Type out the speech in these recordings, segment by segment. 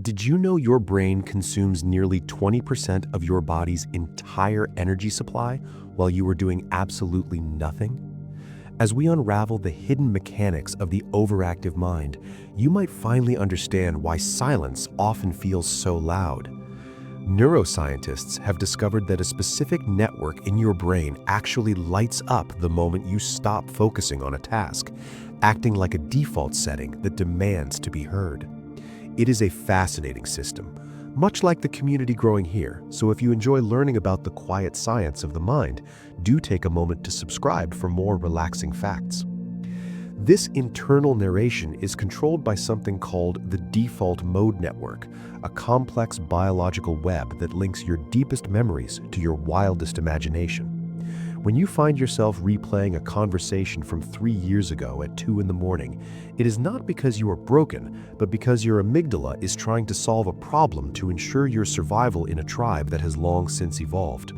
Did you know your brain consumes nearly 20% of your body's entire energy supply while you are doing absolutely nothing? As we unravel the hidden mechanics of the overactive mind, you might finally understand why silence often feels so loud. Neuroscientists have discovered that a specific network in your brain actually lights up the moment you stop focusing on a task, acting like a default setting that demands to be heard. It is a fascinating system, much like the community growing here, so if you enjoy learning about the quiet science of the mind, do take a moment to subscribe for more relaxing facts. This internal narration is controlled by something called the default mode network, a complex biological web that links your deepest memories to your wildest imagination. When you find yourself replaying a conversation from 3 years ago at 2 in the morning, it is not because you are broken, but because your amygdala is trying to solve a problem to ensure your survival in a tribe that has long since evolved.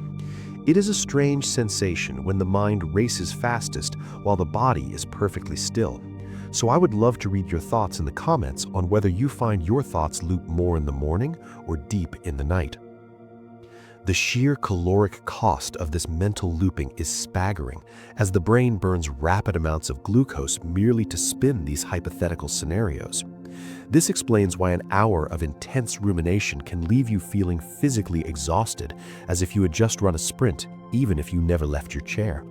It is a strange sensation when the mind races fastest while the body is perfectly still. So I would love to read your thoughts in the comments on whether you find your thoughts loop more in the morning or deep in the night. The sheer caloric cost of this mental looping is staggering, as the brain burns rapid amounts of glucose merely to spin these hypothetical scenarios. This explains why an hour of intense rumination can leave you feeling physically exhausted, as if you had just run a sprint, even if you never left your chair.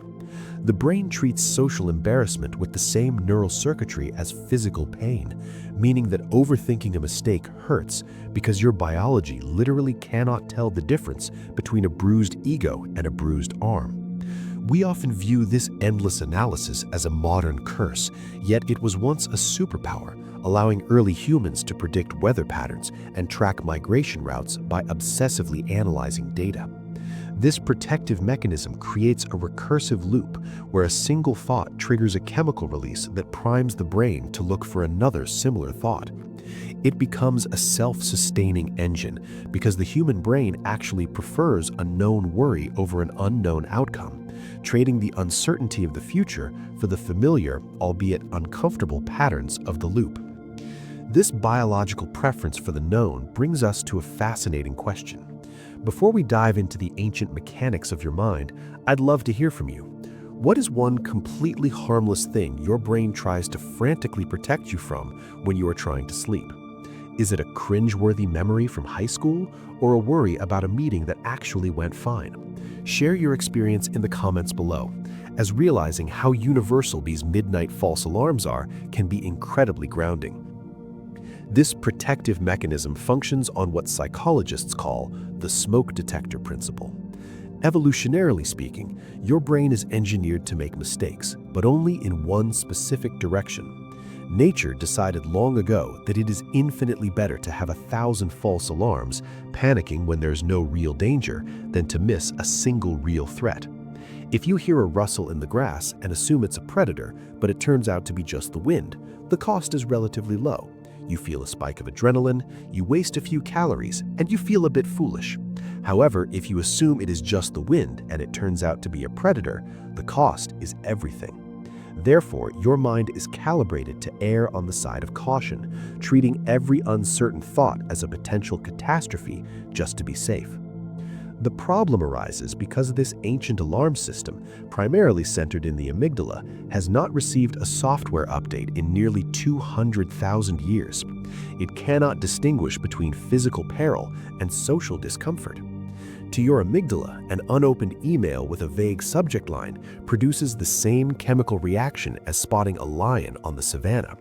The brain treats social embarrassment with the same neural circuitry as physical pain, meaning that overthinking a mistake hurts because your biology literally cannot tell the difference between a bruised ego and a bruised arm. We often view this endless analysis as a modern curse, yet it was once a superpower, allowing early humans to predict weather patterns and track migration routes by obsessively analyzing data. This protective mechanism creates a recursive loop where a single thought triggers a chemical release that primes the brain to look for another similar thought. It becomes a self-sustaining engine because the human brain actually prefers a known worry over an unknown outcome, trading the uncertainty of the future for the familiar, albeit uncomfortable patterns of the loop. This biological preference for the known brings us to a fascinating question. Before we dive into the ancient mechanics of your mind, I'd love to hear from you. What is one completely harmless thing your brain tries to frantically protect you from when you are trying to sleep? Is it a cringe-worthy memory from high school or a worry about a meeting that actually went fine? Share your experience in the comments below, as realizing how universal these midnight false alarms are can be incredibly grounding. This protective mechanism functions on what psychologists call the smoke detector principle. Evolutionarily speaking, your brain is engineered to make mistakes, but only in one specific direction. Nature decided long ago that it is infinitely better to have 1,000 false alarms, panicking when there's no real danger, than to miss a single real threat. If you hear a rustle in the grass and assume it's a predator, but it turns out to be just the wind, the cost is relatively low. You feel a spike of adrenaline, you waste a few calories, and you feel a bit foolish. However, if you assume it is just the wind and it turns out to be a predator, the cost is everything. Therefore, your mind is calibrated to err on the side of caution, treating every uncertain thought as a potential catastrophe just to be safe. The problem arises because this ancient alarm system, primarily centered in the amygdala, has not received a software update in nearly 200,000 years. It cannot distinguish between physical peril and social discomfort. To your amygdala, an unopened email with a vague subject line produces the same chemical reaction as spotting a lion on the savannah.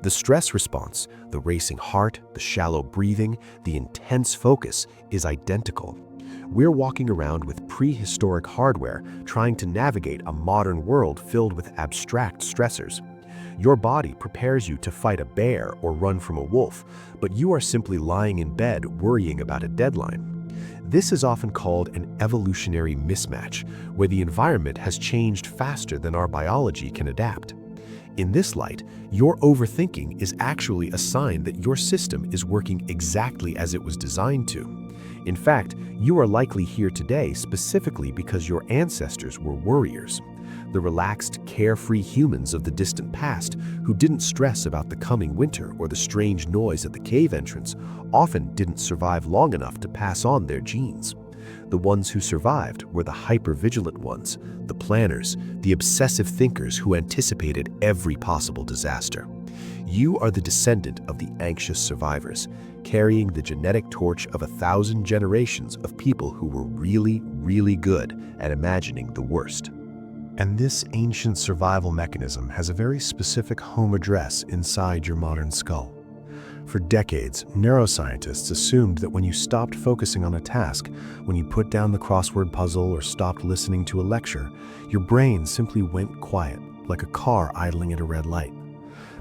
The stress response, the racing heart, the shallow breathing, the intense focus is identical. We're walking around with prehistoric hardware trying to navigate a modern world filled with abstract stressors. Your body prepares you to fight a bear or run from a wolf, but you are simply lying in bed worrying about a deadline. This is often called an evolutionary mismatch, where the environment has changed faster than our biology can adapt. In this light, your overthinking is actually a sign that your system is working exactly as it was designed to. In fact, you are likely here today specifically because your ancestors were worriers. The relaxed, carefree humans of the distant past who didn't stress about the coming winter or the strange noise at the cave entrance often didn't survive long enough to pass on their genes. The ones who survived were the hyper-vigilant ones, the planners, the obsessive thinkers who anticipated every possible disaster. You are the descendant of the anxious survivors, carrying the genetic torch of 1,000 generations of people who were really, really good at imagining the worst. And this ancient survival mechanism has a very specific home address inside your modern skull. For decades, neuroscientists assumed that when you stopped focusing on a task, when you put down the crossword puzzle or stopped listening to a lecture, your brain simply went quiet, like a car idling at a red light.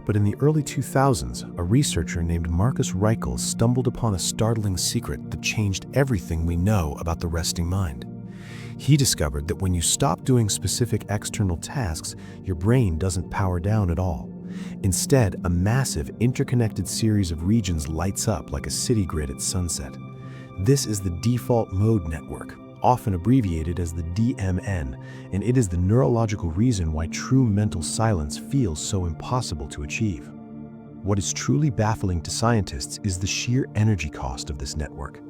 But in the early 2000s, a researcher named Marcus Reichel stumbled upon a startling secret that changed everything we know about the resting mind. He discovered that when you stop doing specific external tasks, your brain doesn't power down at all. Instead, a massive, interconnected series of regions lights up like a city grid at sunset. This is the default mode network, often abbreviated as the DMN, and it is the neurological reason why true mental silence feels so impossible to achieve. What is truly baffling to scientists is the sheer energy cost of this network.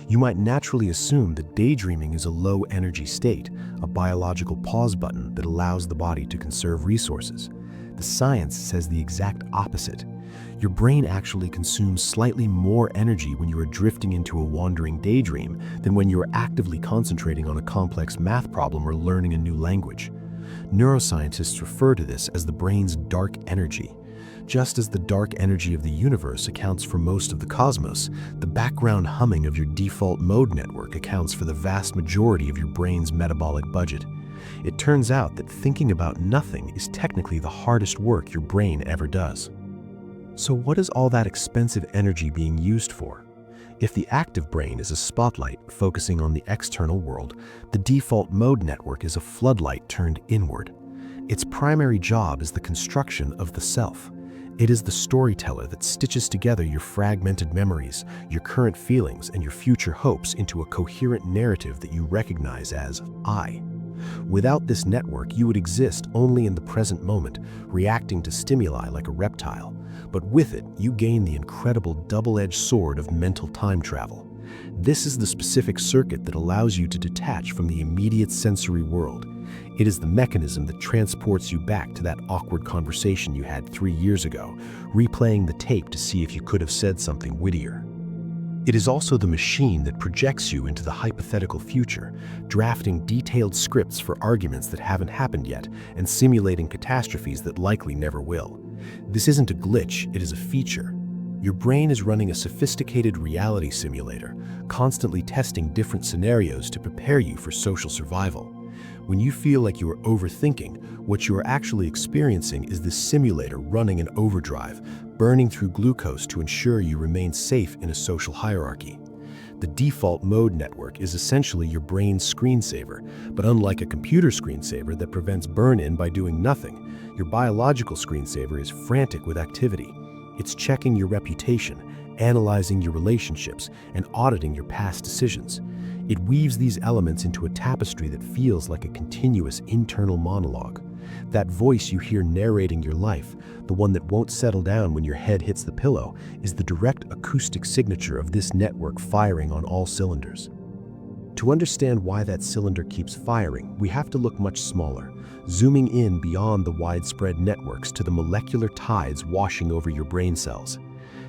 You might naturally assume that daydreaming is a low-energy state, a biological pause button that allows the body to conserve resources. The science says the exact opposite. Your brain actually consumes slightly more energy when you are drifting into a wandering daydream than when you are actively concentrating on a complex math problem or learning a new language. Neuroscientists refer to this as the brain's dark energy. Just as the dark energy of the universe accounts for most of the cosmos, the background humming of your default mode network accounts for the vast majority of your brain's metabolic budget. It turns out that thinking about nothing is technically the hardest work your brain ever does. So what is all that expensive energy being used for? If the active brain is a spotlight focusing on the external world, the default mode network is a floodlight turned inward. Its primary job is the construction of the self. It is the storyteller that stitches together your fragmented memories, your current feelings, and your future hopes into a coherent narrative that you recognize as I. Without this network, you would exist only in the present moment, reacting to stimuli like a reptile. But with it, you gain the incredible double-edged sword of mental time travel. This is the specific circuit that allows you to detach from the immediate sensory world. It is the mechanism that transports you back to that awkward conversation you had 3 years ago, replaying the tape to see if you could have said something wittier. It is also the machine that projects you into the hypothetical future, drafting detailed scripts for arguments that haven't happened yet and simulating catastrophes that likely never will. This isn't a glitch, it is a feature. Your brain is running a sophisticated reality simulator, constantly testing different scenarios to prepare you for social survival. When you feel like you are overthinking, what you are actually experiencing is this simulator running in overdrive, burning through glucose to ensure you remain safe in a social hierarchy. The default mode network is essentially your brain's screensaver, but unlike a computer screensaver that prevents burn-in by doing nothing, your biological screensaver is frantic with activity. It's checking your reputation, analyzing your relationships, and auditing your past decisions. It weaves these elements into a tapestry that feels like a continuous internal monologue. That voice you hear narrating your life, the one that won't settle down when your head hits the pillow, is the direct acoustic signature of this network firing on all cylinders. To understand why that cylinder keeps firing, we have to look much smaller, zooming in beyond the widespread networks to the molecular tides washing over your brain cells.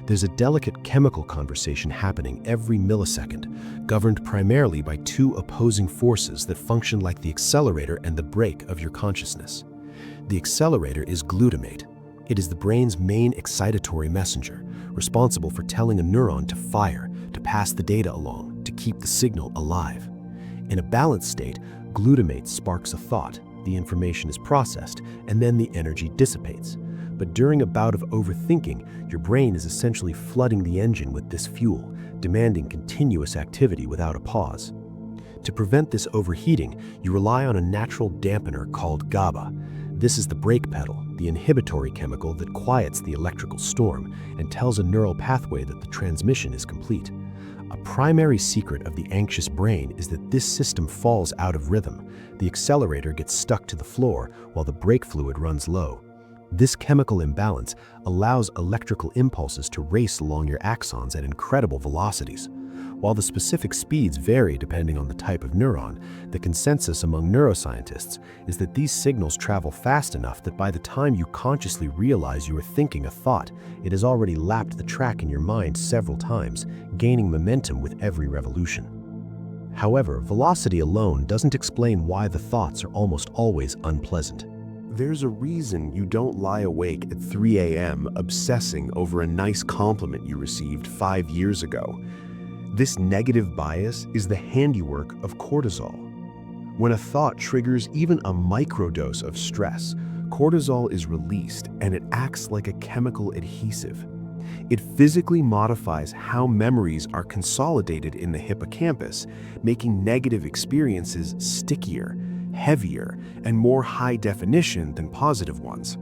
There's a delicate chemical conversation happening every millisecond, governed primarily by two opposing forces that function like the accelerator and the brake of your consciousness. The accelerator is glutamate. It is the brain's main excitatory messenger, responsible for telling a neuron to fire, to pass the data along, to keep the signal alive. In a balanced state, glutamate sparks a thought, the information is processed, and then the energy dissipates. But during a bout of overthinking, your brain is essentially flooding the engine with this fuel, demanding continuous activity without a pause. To prevent this overheating, you rely on a natural dampener called GABA. This is the brake pedal, the inhibitory chemical that quiets the electrical storm and tells a neural pathway that the transmission is complete. A primary secret of the anxious brain is that this system falls out of rhythm. The accelerator gets stuck to the floor while the brake fluid runs low. This chemical imbalance allows electrical impulses to race along your axons at incredible velocities. While the specific speeds vary depending on the type of neuron, the consensus among neuroscientists is that these signals travel fast enough that by the time you consciously realize you are thinking a thought, it has already lapped the track in your mind several times, gaining momentum with every revolution. However, velocity alone doesn't explain why the thoughts are almost always unpleasant. There's a reason you don't lie awake at 3 a.m. obsessing over a nice compliment you received 5 years ago. This negative bias is the handiwork of cortisol. When a thought triggers even a microdose of stress, cortisol is released and it acts like a chemical adhesive. It physically modifies how memories are consolidated in the hippocampus, making negative experiences stickier, heavier, and more high definition than positive ones.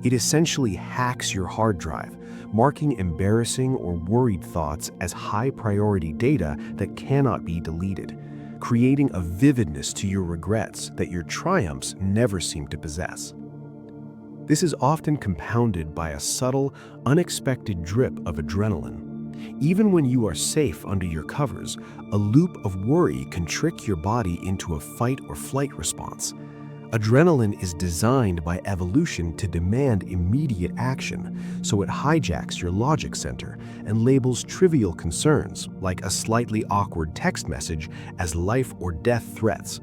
It essentially hacks your hard drive, marking embarrassing or worried thoughts as high-priority data that cannot be deleted, creating a vividness to your regrets that your triumphs never seem to possess. This is often compounded by a subtle, unexpected drip of adrenaline. Even when you are safe under your covers, a loop of worry can trick your body into a fight or flight response. Adrenaline is designed by evolution to demand immediate action, so it hijacks your logic center and labels trivial concerns, like a slightly awkward text message, as life or death threats.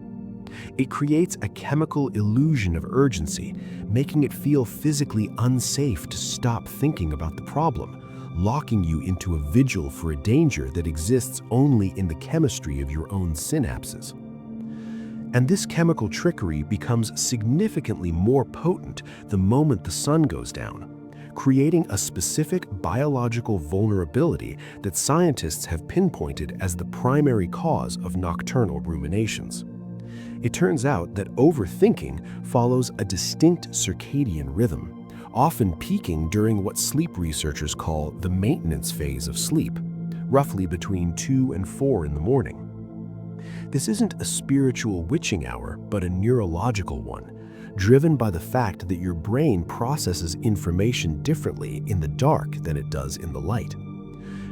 It creates a chemical illusion of urgency, making it feel physically unsafe to stop thinking about the problem, locking you into a vigil for a danger that exists only in the chemistry of your own synapses. And this chemical trickery becomes significantly more potent the moment the sun goes down, creating a specific biological vulnerability that scientists have pinpointed as the primary cause of nocturnal ruminations. It turns out that overthinking follows a distinct circadian rhythm, often peaking during what sleep researchers call the maintenance phase of sleep, roughly between 2 and 4 in the morning. This isn't a spiritual witching hour, but a neurological one, driven by the fact that your brain processes information differently in the dark than it does in the light.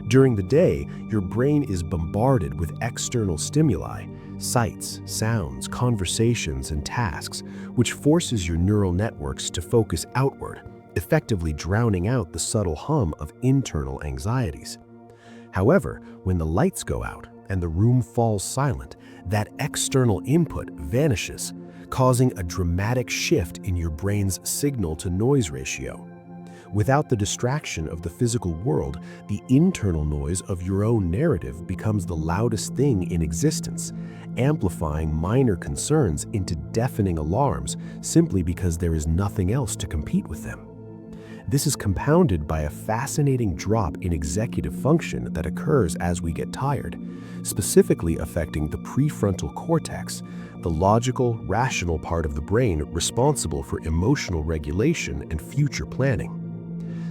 During the day, your brain is bombarded with external stimuli, sights, sounds, conversations, and tasks, which forces your neural networks to focus outward, effectively drowning out the subtle hum of internal anxieties. However, when the lights go out and the room falls silent, that external input vanishes, causing a dramatic shift in your brain's signal-to-noise ratio. Without the distraction of the physical world, the internal noise of your own narrative becomes the loudest thing in existence, amplifying minor concerns into deafening alarms simply because there is nothing else to compete with them. This is compounded by a fascinating drop in executive function that occurs as we get tired, specifically affecting the prefrontal cortex, the logical, rational part of the brain responsible for emotional regulation and future planning.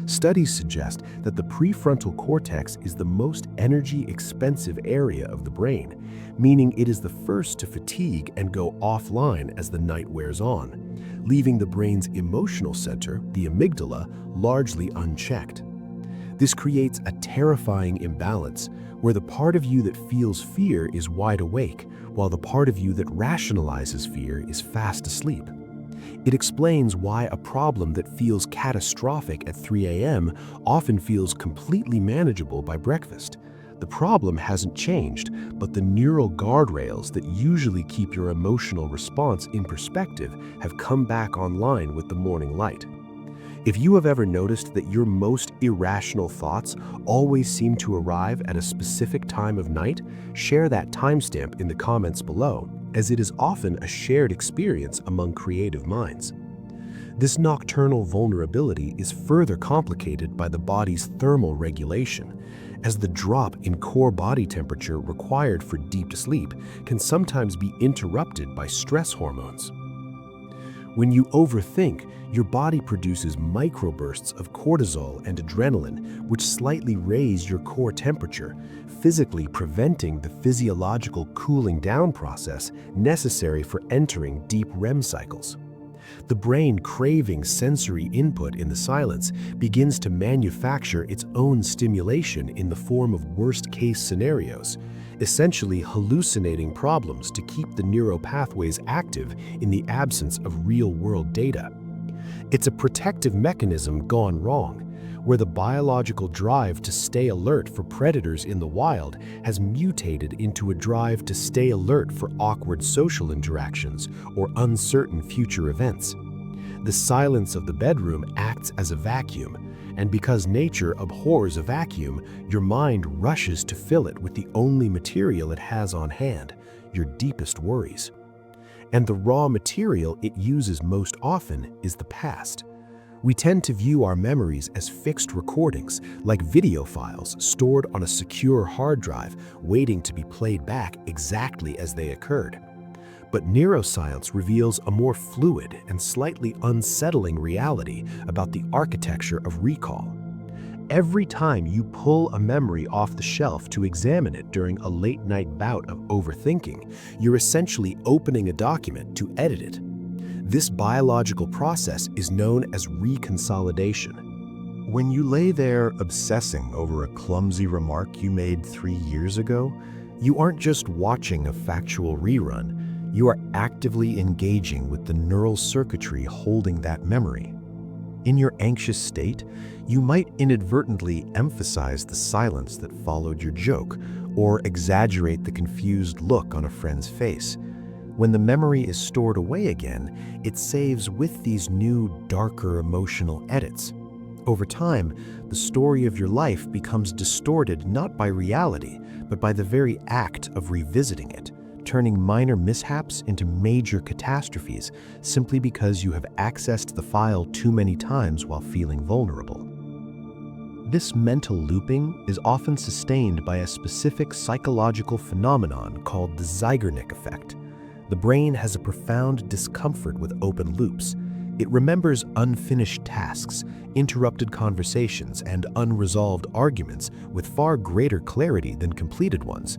Studies suggest that the prefrontal cortex is the most energy-expensive area of the brain, meaning it is the first to fatigue and go offline as the night wears on, leaving the brain's emotional center, the amygdala, largely unchecked. This creates a terrifying imbalance where the part of you that feels fear is wide awake, while the part of you that rationalizes fear is fast asleep. It explains why a problem that feels catastrophic at 3 a.m. often feels completely manageable by breakfast. The problem hasn't changed, but the neural guardrails that usually keep your emotional response in perspective have come back online with the morning light. If you have ever noticed that your most irrational thoughts always seem to arrive at a specific time of night, share that timestamp in the comments below, as it is often a shared experience among creative minds. This nocturnal vulnerability is further complicated by the body's thermal regulation, as the drop in core body temperature required for deep sleep can sometimes be interrupted by stress hormones. When you overthink, your body produces microbursts of cortisol and adrenaline, which slightly raise your core temperature, physically preventing the physiological cooling down process necessary for entering deep REM cycles. The brain, craving sensory input in the silence, begins to manufacture its own stimulation in the form of worst-case scenarios, essentially hallucinating problems to keep the neural pathways active in the absence of real-world data. It's a protective mechanism gone wrong, where the biological drive to stay alert for predators in the wild has mutated into a drive to stay alert for awkward social interactions or uncertain future events. The silence of the bedroom acts as a vacuum, and because nature abhors a vacuum, your mind rushes to fill it with the only material it has on hand, your deepest worries. And the raw material it uses most often is the past. We tend to view our memories as fixed recordings, like video files stored on a secure hard drive, waiting to be played back exactly as they occurred. But neuroscience reveals a more fluid and slightly unsettling reality about the architecture of recall. Every time you pull a memory off the shelf to examine it during a late-night bout of overthinking, you're essentially opening a document to edit it. This biological process is known as reconsolidation. When you lay there obsessing over a clumsy remark you made 3 years ago, you aren't just watching a factual rerun. You are actively engaging with the neural circuitry holding that memory. In your anxious state, you might inadvertently emphasize the silence that followed your joke or exaggerate the confused look on a friend's face. When the memory is stored away again, it saves with these new, darker emotional edits. Over time, the story of your life becomes distorted not by reality, but by the very act of revisiting it, turning minor mishaps into major catastrophes simply because you have accessed the file too many times while feeling vulnerable. This mental looping is often sustained by a specific psychological phenomenon called the Zeigarnik effect. The brain has a profound discomfort with open loops. It remembers unfinished tasks, interrupted conversations, and unresolved arguments with far greater clarity than completed ones.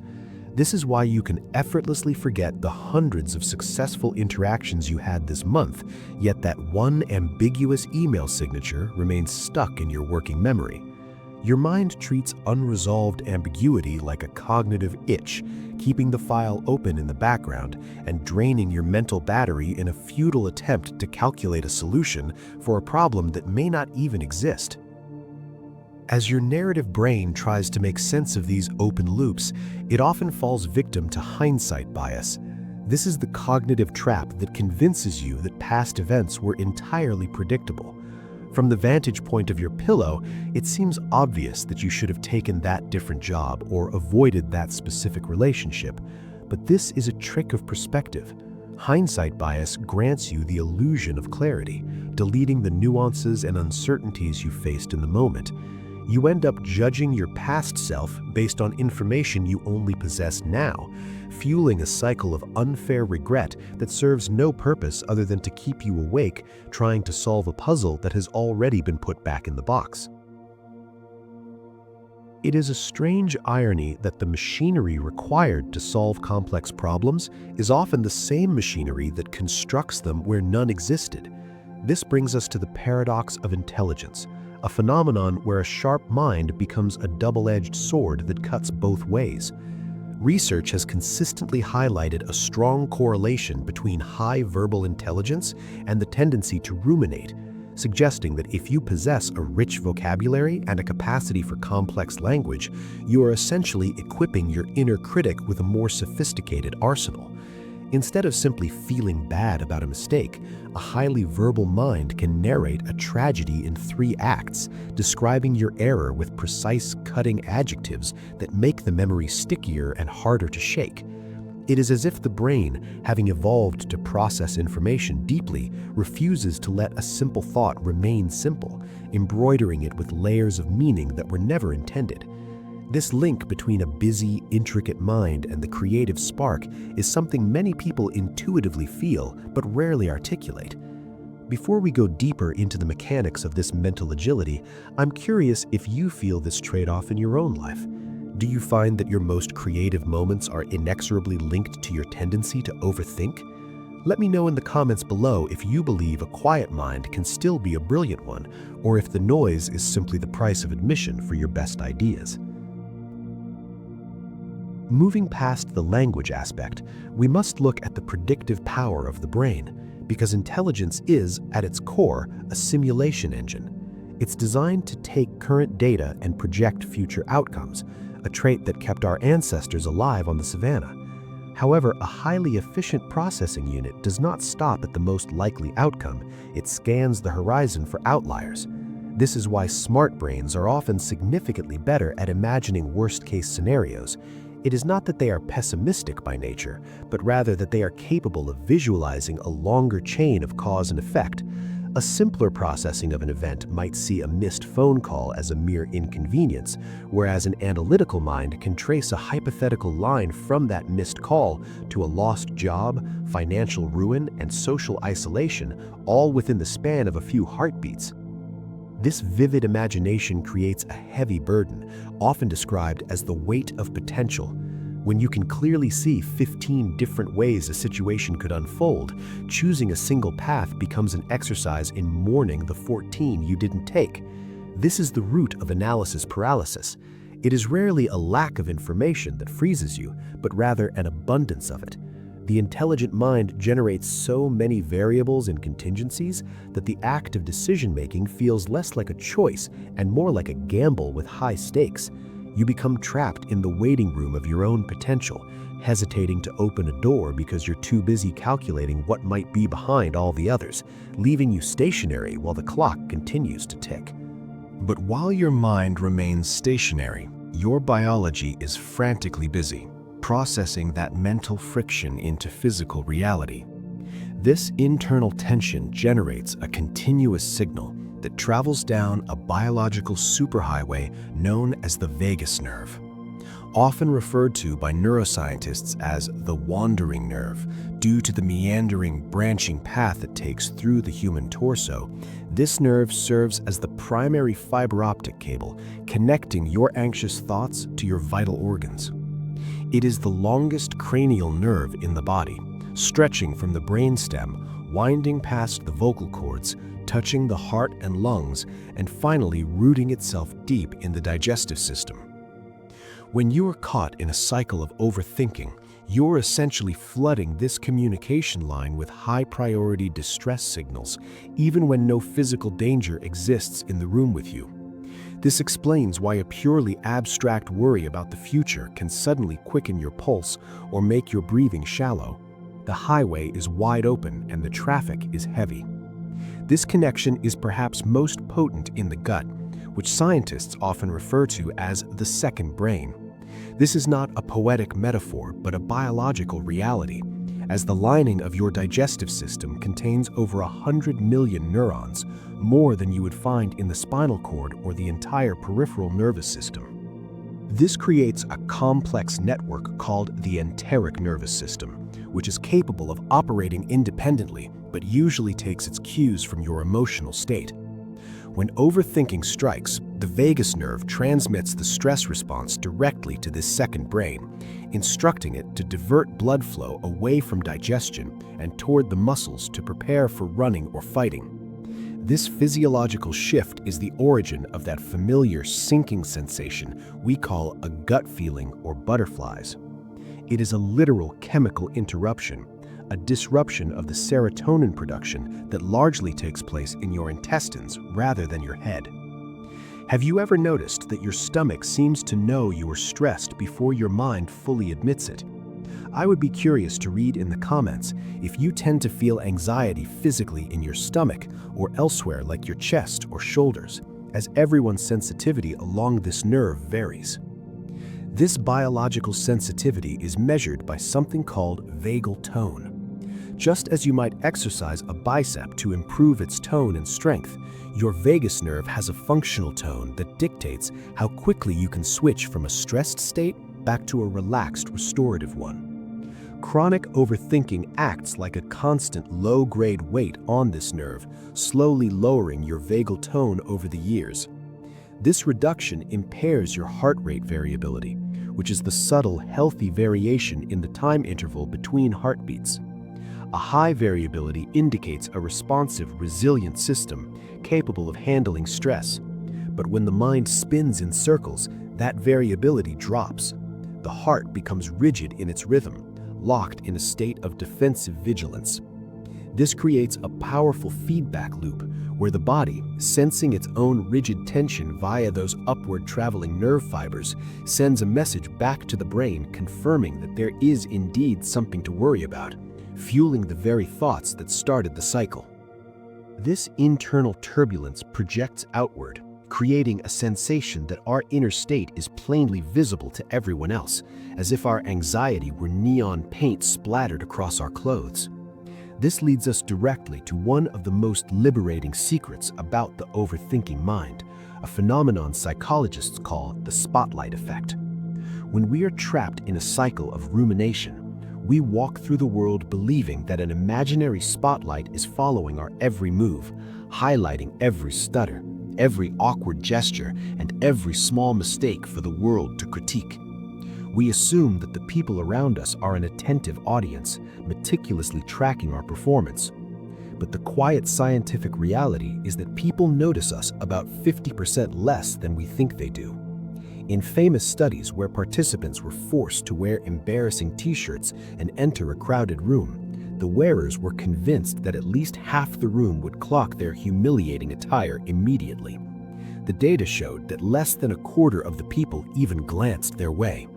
This is why you can effortlessly forget the hundreds of successful interactions you had this month, yet that one ambiguous email signature remains stuck in your working memory. Your mind treats unresolved ambiguity like a cognitive itch, keeping the file open in the background and draining your mental battery in a futile attempt to calculate a solution for a problem that may not even exist. As your narrative brain tries to make sense of these open loops, it often falls victim to hindsight bias. This is the cognitive trap that convinces you that past events were entirely predictable. From the vantage point of your pillow, it seems obvious that you should have taken that different job or avoided that specific relationship. But this is a trick of perspective. Hindsight bias grants you the illusion of clarity, deleting the nuances and uncertainties you faced in the moment. You end up judging your past self based on information you only possess now, fueling a cycle of unfair regret that serves no purpose other than to keep you awake, trying to solve a puzzle that has already been put back in the box. It is a strange irony that the machinery required to solve complex problems is often the same machinery that constructs them where none existed. This brings us to the paradox of intelligence, a phenomenon where a sharp mind becomes a double-edged sword that cuts both ways. Research has consistently highlighted a strong correlation between high verbal intelligence and the tendency to ruminate, suggesting that if you possess a rich vocabulary and a capacity for complex language, you are essentially equipping your inner critic with a more sophisticated arsenal. Instead of simply feeling bad about a mistake, a highly verbal mind can narrate a tragedy in 3 acts, describing your error with precise, cutting adjectives that make the memory stickier and harder to shake. It is as if the brain, having evolved to process information deeply, refuses to let a simple thought remain simple, embroidering it with layers of meaning that were never intended. This link between a busy, intricate mind and the creative spark is something many people intuitively feel but rarely articulate. Before we go deeper into the mechanics of this mental agility, I'm curious if you feel this trade-off in your own life. Do you find that your most creative moments are inexorably linked to your tendency to overthink? Let me know in the comments below if you believe a quiet mind can still be a brilliant one, or if the noise is simply the price of admission for your best ideas. Moving past the language aspect, we must look at the predictive power of the brain, because intelligence is, at its core, a simulation engine. It's designed to take current data and project future outcomes, a trait that kept our ancestors alive on the savannah. However, a highly efficient processing unit does not stop at the most likely outcome. It scans the horizon for outliers. This is why smart brains are often significantly better at imagining worst-case scenarios. It is not that they are pessimistic by nature, but rather that they are capable of visualizing a longer chain of cause and effect. A simpler processing of an event might see a missed phone call as a mere inconvenience, whereas an analytical mind can trace a hypothetical line from that missed call to a lost job, financial ruin, and social isolation, all within the span of a few heartbeats. This vivid imagination creates a heavy burden, often described as the weight of potential. When you can clearly see 15 different ways a situation could unfold, choosing a single path becomes an exercise in mourning the 14 you didn't take. This is the root of analysis paralysis. It is rarely a lack of information that freezes you, but rather an abundance of it. The intelligent mind generates so many variables and contingencies that the act of decision-making feels less like a choice and more like a gamble with high stakes. You become trapped in the waiting room of your own potential, hesitating to open a door because you're too busy calculating what might be behind all the others, leaving you stationary while the clock continues to tick. But while your mind remains stationary, your biology is frantically busy, processing that mental friction into physical reality. This internal tension generates a continuous signal that travels down a biological superhighway known as the vagus nerve. Often referred to by neuroscientists as the wandering nerve, due to the meandering, branching path it takes through the human torso, this nerve serves as the primary fiber optic cable connecting your anxious thoughts to your vital organs. It is the longest cranial nerve in the body, stretching from the brainstem, winding past the vocal cords, touching the heart and lungs, and finally rooting itself deep in the digestive system. When you are caught in a cycle of overthinking, you're essentially flooding this communication line with high-priority distress signals, even when no physical danger exists in the room with you. This explains why a purely abstract worry about the future can suddenly quicken your pulse or make your breathing shallow. The highway is wide open and the traffic is heavy. This connection is perhaps most potent in the gut, which scientists often refer to as the second brain. This is not a poetic metaphor, but a biological reality, as the lining of your digestive system contains over 100 million neurons, more than you would find in the spinal cord or the entire peripheral nervous system. This creates a complex network called the enteric nervous system, which is capable of operating independently, but usually takes its cues from your emotional state. When overthinking strikes, the vagus nerve transmits the stress response directly to this second brain, instructing it to divert blood flow away from digestion and toward the muscles to prepare for running or fighting. This physiological shift is the origin of that familiar sinking sensation we call a gut feeling or butterflies. It is a literal chemical interruption, a disruption of the serotonin production that largely takes place in your intestines rather than your head. Have you ever noticed that your stomach seems to know you are stressed before your mind fully admits it? I would be curious to read in the comments if you tend to feel anxiety physically in your stomach or elsewhere like your chest or shoulders, as everyone's sensitivity along this nerve varies. This biological sensitivity is measured by something called vagal tone. Just as you might exercise a bicep to improve its tone and strength, your vagus nerve has a functional tone that dictates how quickly you can switch from a stressed state back to a relaxed, restorative one. Chronic overthinking acts like a constant low-grade weight on this nerve, slowly lowering your vagal tone over the years. This reduction impairs your heart rate variability, which is the subtle, healthy variation in the time interval between heartbeats. A high variability indicates a responsive, resilient system capable of handling stress. But when the mind spins in circles, that variability drops. The heart becomes rigid in its rhythm, locked in a state of defensive vigilance. This creates a powerful feedback loop where the body, sensing its own rigid tension via those upward traveling nerve fibers, sends a message back to the brain confirming that there is indeed something to worry about, fueling the very thoughts that started the cycle. This internal turbulence projects outward, creating a sensation that our inner state is plainly visible to everyone else, as if our anxiety were neon paint splattered across our clothes. This leads us directly to one of the most liberating secrets about the overthinking mind, a phenomenon psychologists call the spotlight effect. When we are trapped in a cycle of rumination, we walk through the world believing that an imaginary spotlight is following our every move, highlighting every stutter, every awkward gesture, and every small mistake for the world to critique. We assume that the people around us are an attentive audience, meticulously tracking our performance. But the quiet scientific reality is that people notice us about 50% less than we think they do. In famous studies where participants were forced to wear embarrassing t-shirts and enter a crowded room, the wearers were convinced that at least half the room would clock their humiliating attire immediately. The data showed that less than a quarter of the people even glanced their way.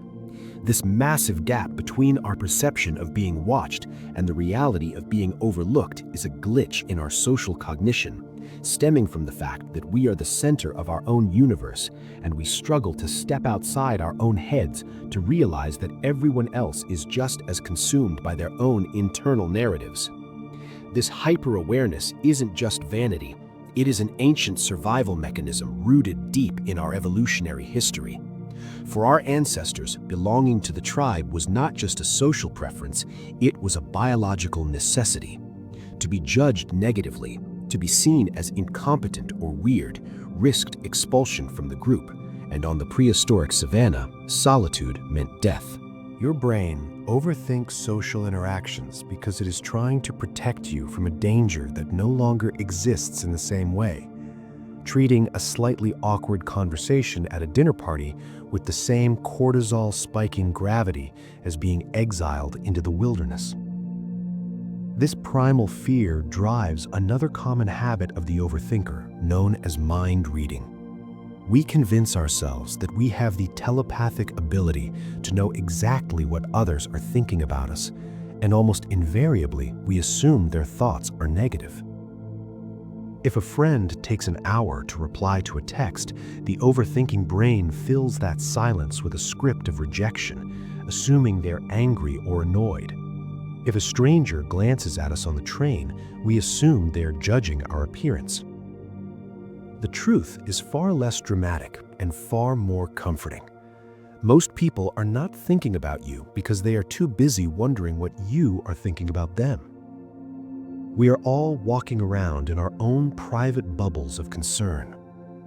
This massive gap between our perception of being watched and the reality of being overlooked is a glitch in our social cognition, stemming from the fact that we are the center of our own universe, and we struggle to step outside our own heads to realize that everyone else is just as consumed by their own internal narratives. This hyper-awareness isn't just vanity, it is an ancient survival mechanism rooted deep in our evolutionary history. For our ancestors, belonging to the tribe was not just a social preference, it was a biological necessity. To be judged negatively, to be seen as incompetent or weird, risked expulsion from the group, and on the prehistoric savanna, solitude meant death. Your brain overthinks social interactions because it is trying to protect you from a danger that no longer exists in the same way. Treating a slightly awkward conversation at a dinner party with the same cortisol-spiking gravity as being exiled into the wilderness. This primal fear drives another common habit of the overthinker, known as mind reading. We convince ourselves that we have the telepathic ability to know exactly what others are thinking about us, and almost invariably, we assume their thoughts are negative. If a friend takes an hour to reply to a text, the overthinking brain fills that silence with a script of rejection, assuming they're angry or annoyed. If a stranger glances at us on the train, we assume they're judging our appearance. The truth is far less dramatic and far more comforting. Most people are not thinking about you because they are too busy wondering what you are thinking about them. We are all walking around in our own private bubbles of concern.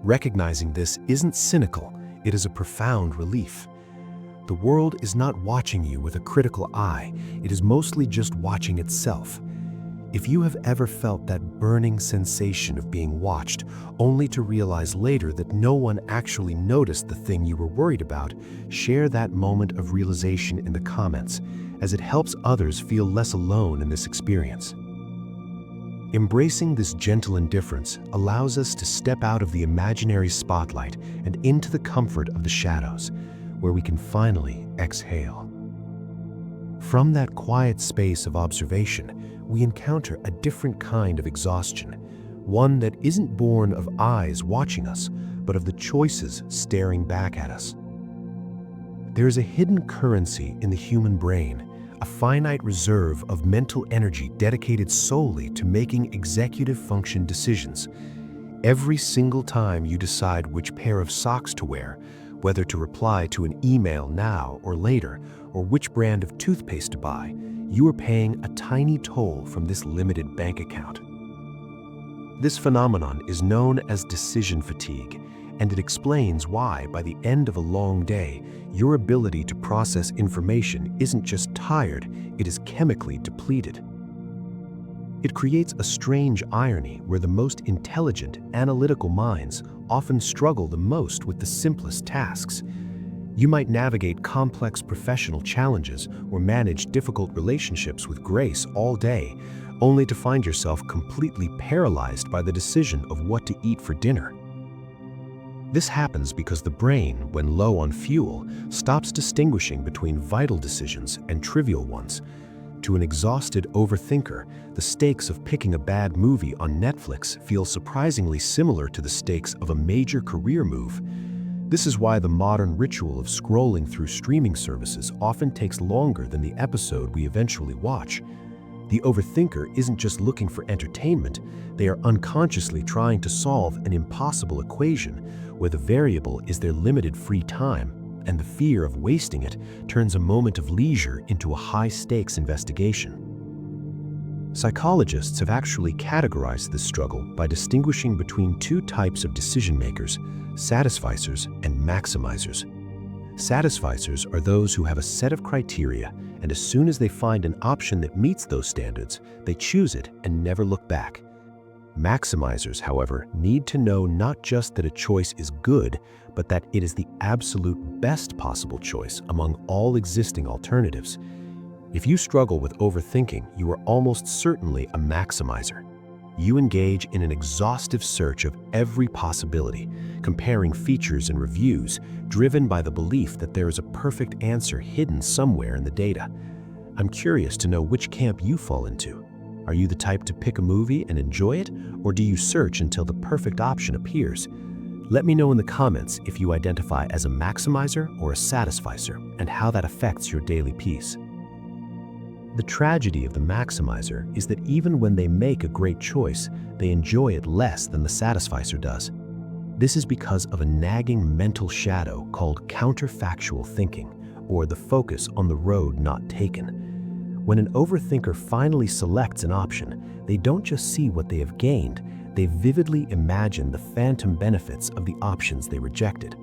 Recognizing this isn't cynical, it is a profound relief. The world is not watching you with a critical eye, it is mostly just watching itself. If you have ever felt that burning sensation of being watched, only to realize later that no one actually noticed the thing you were worried about, share that moment of realization in the comments, as it helps others feel less alone in this experience. Embracing this gentle indifference allows us to step out of the imaginary spotlight and into the comfort of the shadows, where we can finally exhale. From that quiet space of observation, we encounter a different kind of exhaustion, one that isn't born of eyes watching us, but of the choices staring back at us. There is a hidden currency in the human brain, a finite reserve of mental energy dedicated solely to making executive function decisions. Every single time you decide which pair of socks to wear, Whether to reply to an email now or later, or which brand of toothpaste to buy, you are paying a tiny toll from this limited bank account. This phenomenon is known as decision fatigue, and it explains why, by the end of a long day, your ability to process information isn't just tired, it is chemically depleted. It creates a strange irony where the most intelligent, analytical minds often struggle the most with the simplest tasks. You might navigate complex professional challenges or manage difficult relationships with grace all day, only to find yourself completely paralyzed by the decision of what to eat for dinner. This happens because the brain, when low on fuel, stops distinguishing between vital decisions and trivial ones. To an exhausted overthinker, the stakes of picking a bad movie on Netflix feel surprisingly similar to the stakes of a major career move. This is why the modern ritual of scrolling through streaming services often takes longer than the episode we eventually watch. The overthinker isn't just looking for entertainment, they are unconsciously trying to solve an impossible equation where the variable is their limited free time, and the fear of wasting it turns a moment of leisure into a high-stakes investigation. Psychologists have actually categorized this struggle by distinguishing between two types of decision-makers: satisficers and maximizers. Satisficers are those who have a set of criteria, and as soon as they find an option that meets those standards, they choose it and never look back. Maximizers, however, need to know not just that a choice is good, but that it is the absolute best possible choice among all existing alternatives. If you struggle with overthinking, you are almost certainly a maximizer. You engage in an exhaustive search of every possibility, comparing features and reviews, driven by the belief that there is a perfect answer hidden somewhere in the data. I'm curious to know which camp you fall into. Are you the type to pick a movie and enjoy it, or do you search until the perfect option appears? Let me know in the comments if you identify as a maximizer or a satisficer, and how that affects your daily peace. The tragedy of the maximizer is that even when they make a great choice, they enjoy it less than the satisficer does. This is because of a nagging mental shadow called counterfactual thinking, or the focus on the road not taken. When an overthinker finally selects an option, they don't just see what they have gained, they vividly imagine the phantom benefits of the options they rejected.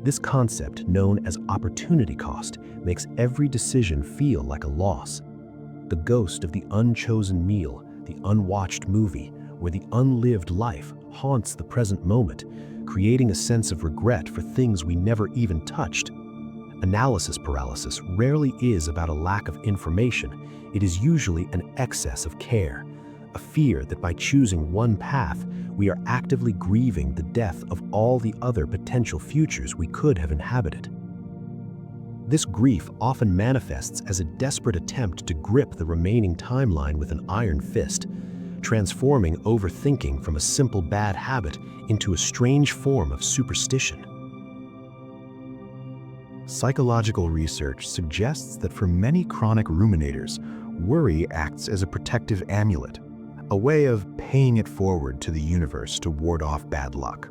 This concept, known as opportunity cost, makes every decision feel like a loss. The ghost of the unchosen meal, the unwatched movie, or the unlived life haunts the present moment, creating a sense of regret for things we never even touched. Analysis paralysis rarely is about a lack of information. It is usually an excess of care, a fear that by choosing one path, we are actively grieving the death of all the other potential futures we could have inhabited. This grief often manifests as a desperate attempt to grip the remaining timeline with an iron fist, transforming overthinking from a simple bad habit into a strange form of superstition. Psychological research suggests that for many chronic ruminators, worry acts as a protective amulet, a way of paying it forward to the universe to ward off bad luck.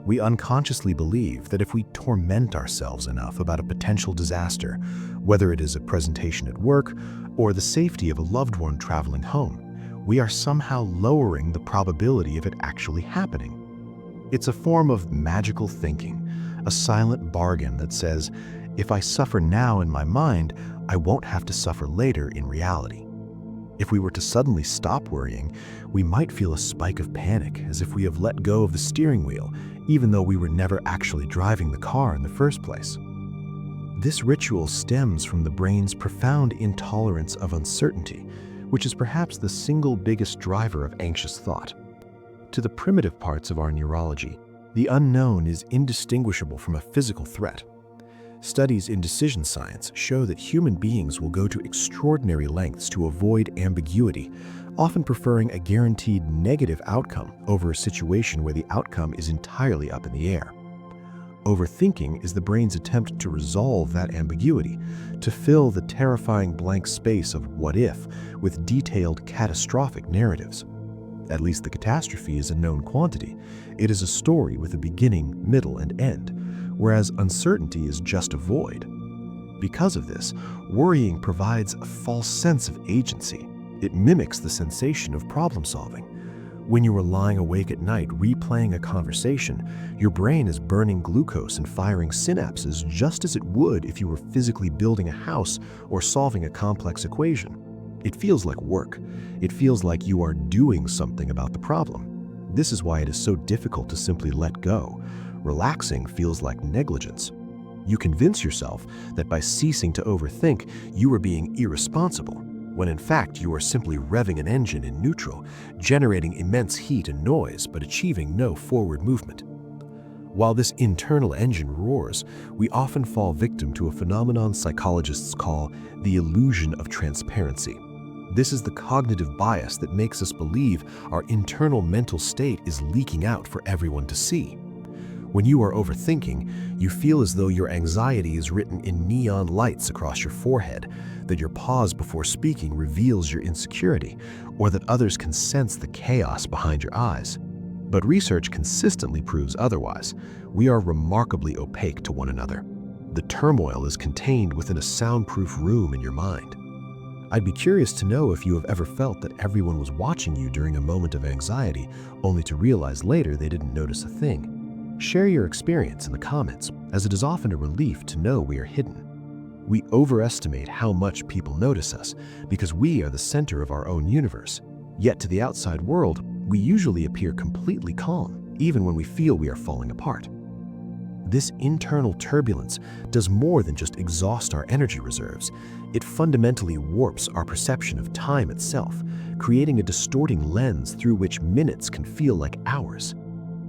We unconsciously believe that if we torment ourselves enough about a potential disaster, whether it is a presentation at work or the safety of a loved one traveling home, we are somehow lowering the probability of it actually happening. It's a form of magical thinking, a silent bargain that says, if I suffer now in my mind, I won't have to suffer later in reality. If we were to suddenly stop worrying, we might feel a spike of panic, as if we have let go of the steering wheel, even though we were never actually driving the car in the first place. This ritual stems from the brain's profound intolerance of uncertainty, which is perhaps the single biggest driver of anxious thought. To the primitive parts of our neurology, the unknown is indistinguishable from a physical threat. Studies in decision science show that human beings will go to extraordinary lengths to avoid ambiguity, often preferring a guaranteed negative outcome over a situation where the outcome is entirely up in the air. Overthinking is the brain's attempt to resolve that ambiguity, to fill the terrifying blank space of what if with detailed catastrophic narratives. At least the catastrophe is a known quantity. It is a story with a beginning, middle, and end. whereas uncertainty is just a void. Because of this, worrying provides a false sense of agency. It mimics the sensation of problem solving. When you are lying awake at night replaying a conversation, your brain is burning glucose and firing synapses just as it would if you were physically building a house or solving a complex equation. It feels like work. It feels like you are doing something about the problem. This is why it is so difficult to simply let go. Relaxing feels like negligence. You convince yourself that by ceasing to overthink, you are being irresponsible, when in fact you are simply revving an engine in neutral, generating immense heat and noise but achieving no forward movement. While this internal engine roars, we often fall victim to a phenomenon psychologists call the illusion of transparency. This is the cognitive bias that makes us believe our internal mental state is leaking out for everyone to see. When you are overthinking, you feel as though your anxiety is written in neon lights across your forehead, that your pause before speaking reveals your insecurity, or that others can sense the chaos behind your eyes. But research consistently proves otherwise. We are remarkably opaque to one another. The turmoil is contained within a soundproof room in your mind. I'd be curious to know if you have ever felt that everyone was watching you during a moment of anxiety, only to realize later they didn't notice a thing. Share your experience in the comments, as it is often a relief to know we are hidden. We overestimate how much people notice us because we are the center of our own universe. Yet to the outside world, we usually appear completely calm, even when we feel we are falling apart. This internal turbulence does more than just exhaust our energy reserves. It fundamentally warps our perception of time itself, creating a distorting lens through which minutes can feel like hours.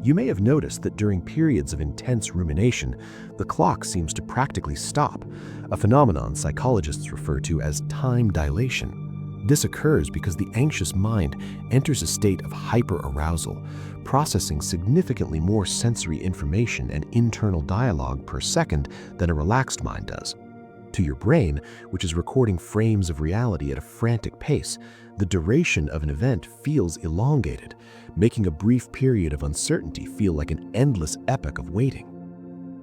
You may have noticed that during periods of intense rumination, the clock seems to practically stop, a phenomenon psychologists refer to as time dilation. This occurs because the anxious mind enters a state of hyperarousal, processing significantly more sensory information and internal dialogue per second than a relaxed mind does. To your brain, which is recording frames of reality at a frantic pace, the duration of an event feels elongated, making a brief period of uncertainty feel like an endless epoch of waiting.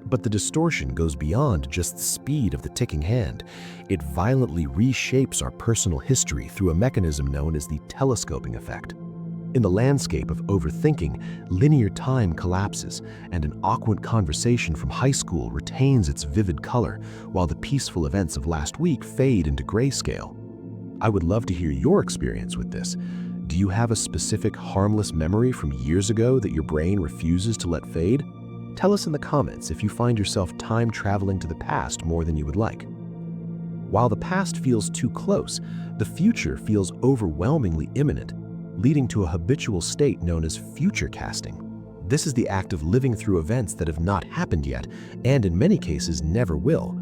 But the distortion goes beyond just the speed of the ticking hand. It violently reshapes our personal history through a mechanism known as the telescoping effect. In the landscape of overthinking, linear time collapses, and an awkward conversation from high school retains its vivid color, while the peaceful events of last week fade into grayscale. I would love to hear your experience with this. Do you have a specific harmless memory from years ago that your brain refuses to let fade? Tell us in the comments if you find yourself time traveling to the past more than you would like. While the past feels too close, the future feels overwhelmingly imminent, leading to a habitual state known as future casting. This is the act of living through events that have not happened yet, and in many cases never will.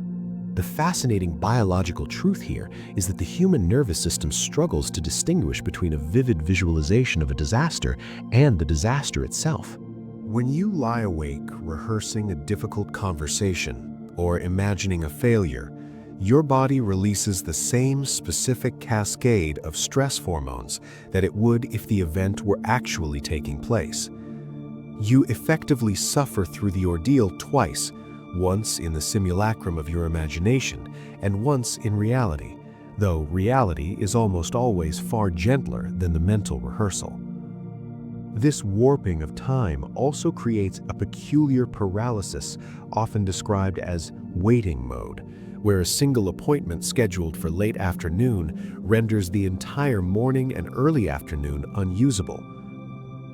The fascinating biological truth here is that the human nervous system struggles to distinguish between a vivid visualization of a disaster and the disaster itself. When you lie awake rehearsing a difficult conversation or imagining a failure, your body releases the same specific cascade of stress hormones that it would if the event were actually taking place. You effectively suffer through the ordeal twice, once in the simulacrum of your imagination and once in reality, though reality is almost always far gentler than the mental rehearsal. This warping of time also creates a peculiar paralysis, often described as waiting mode, where a single appointment scheduled for late afternoon renders the entire morning and early afternoon unusable.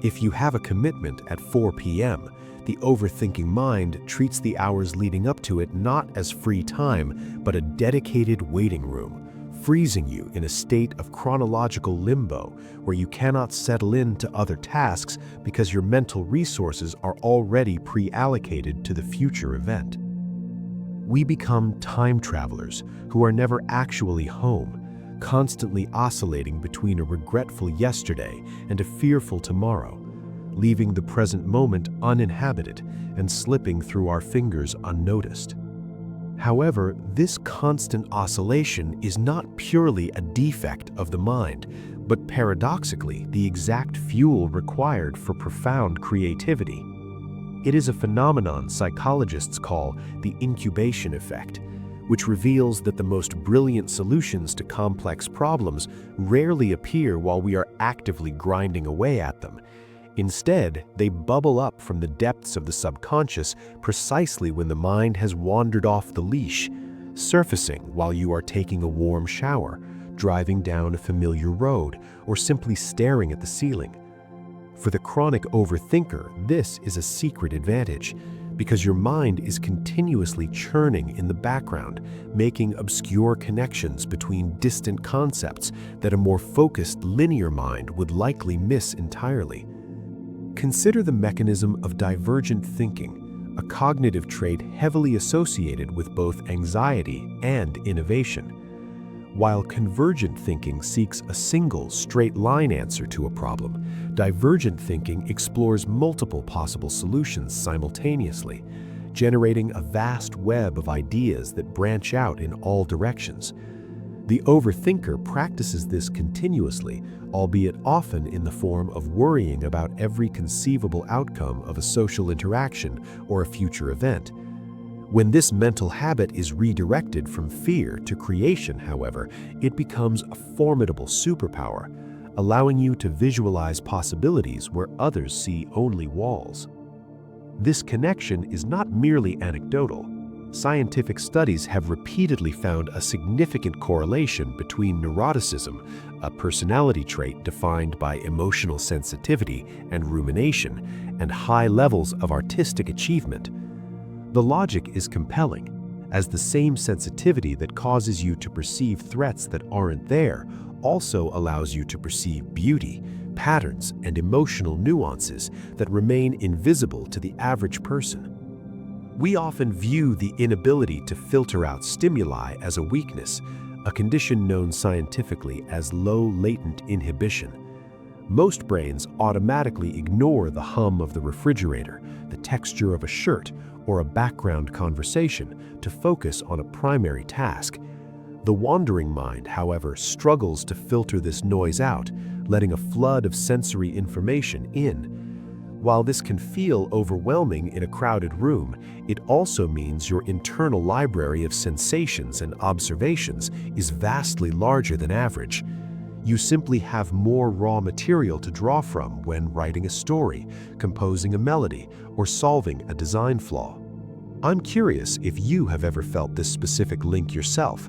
If you have a commitment at 4 p.m., the overthinking mind treats the hours leading up to it not as free time, but a dedicated waiting room, freezing you in a state of chronological limbo where you cannot settle into other tasks because your mental resources are already pre-allocated to the future event. We become time travelers who are never actually home, constantly oscillating between a regretful yesterday and a fearful tomorrow, leaving the present moment uninhabited and slipping through our fingers unnoticed. However, this constant oscillation is not purely a defect of the mind, but paradoxically the exact fuel required for profound creativity. It is a phenomenon psychologists call the incubation effect, which reveals that the most brilliant solutions to complex problems rarely appear while we are actively grinding away at them. Instead, they bubble up from the depths of the subconscious precisely when the mind has wandered off the leash, surfacing while you are taking a warm shower, driving down a familiar road, or simply staring at the ceiling. For the chronic overthinker, this is a secret advantage, because your mind is continuously churning in the background, making obscure connections between distant concepts that a more focused linear mind would likely miss entirely. Consider the mechanism of divergent thinking, a cognitive trait heavily associated with both anxiety and innovation. While convergent thinking seeks a single, straight-line answer to a problem, divergent thinking explores multiple possible solutions simultaneously, generating a vast web of ideas that branch out in all directions. The overthinker practices this continuously, albeit often in the form of worrying about every conceivable outcome of a social interaction or a future event. When this mental habit is redirected from fear to creation, however, it becomes a formidable superpower, allowing you to visualize possibilities where others see only walls. This connection is not merely anecdotal. Scientific studies have repeatedly found a significant correlation between neuroticism, a personality trait defined by emotional sensitivity and rumination, and high levels of artistic achievement. The logic is compelling, as the same sensitivity that causes you to perceive threats that aren't there also allows you to perceive beauty, patterns, and emotional nuances that remain invisible to the average person. We often view the inability to filter out stimuli as a weakness, a condition known scientifically as low latent inhibition. Most brains automatically ignore the hum of the refrigerator, the texture of a shirt, or a background conversation to focus on a primary task. The wandering mind, however, struggles to filter this noise out, letting a flood of sensory information in. While this can feel overwhelming in a crowded room, it also means your internal library of sensations and observations is vastly larger than average. You simply have more raw material to draw from when writing a story, composing a melody, or solving a design flaw. I'm curious if you have ever felt this specific link yourself.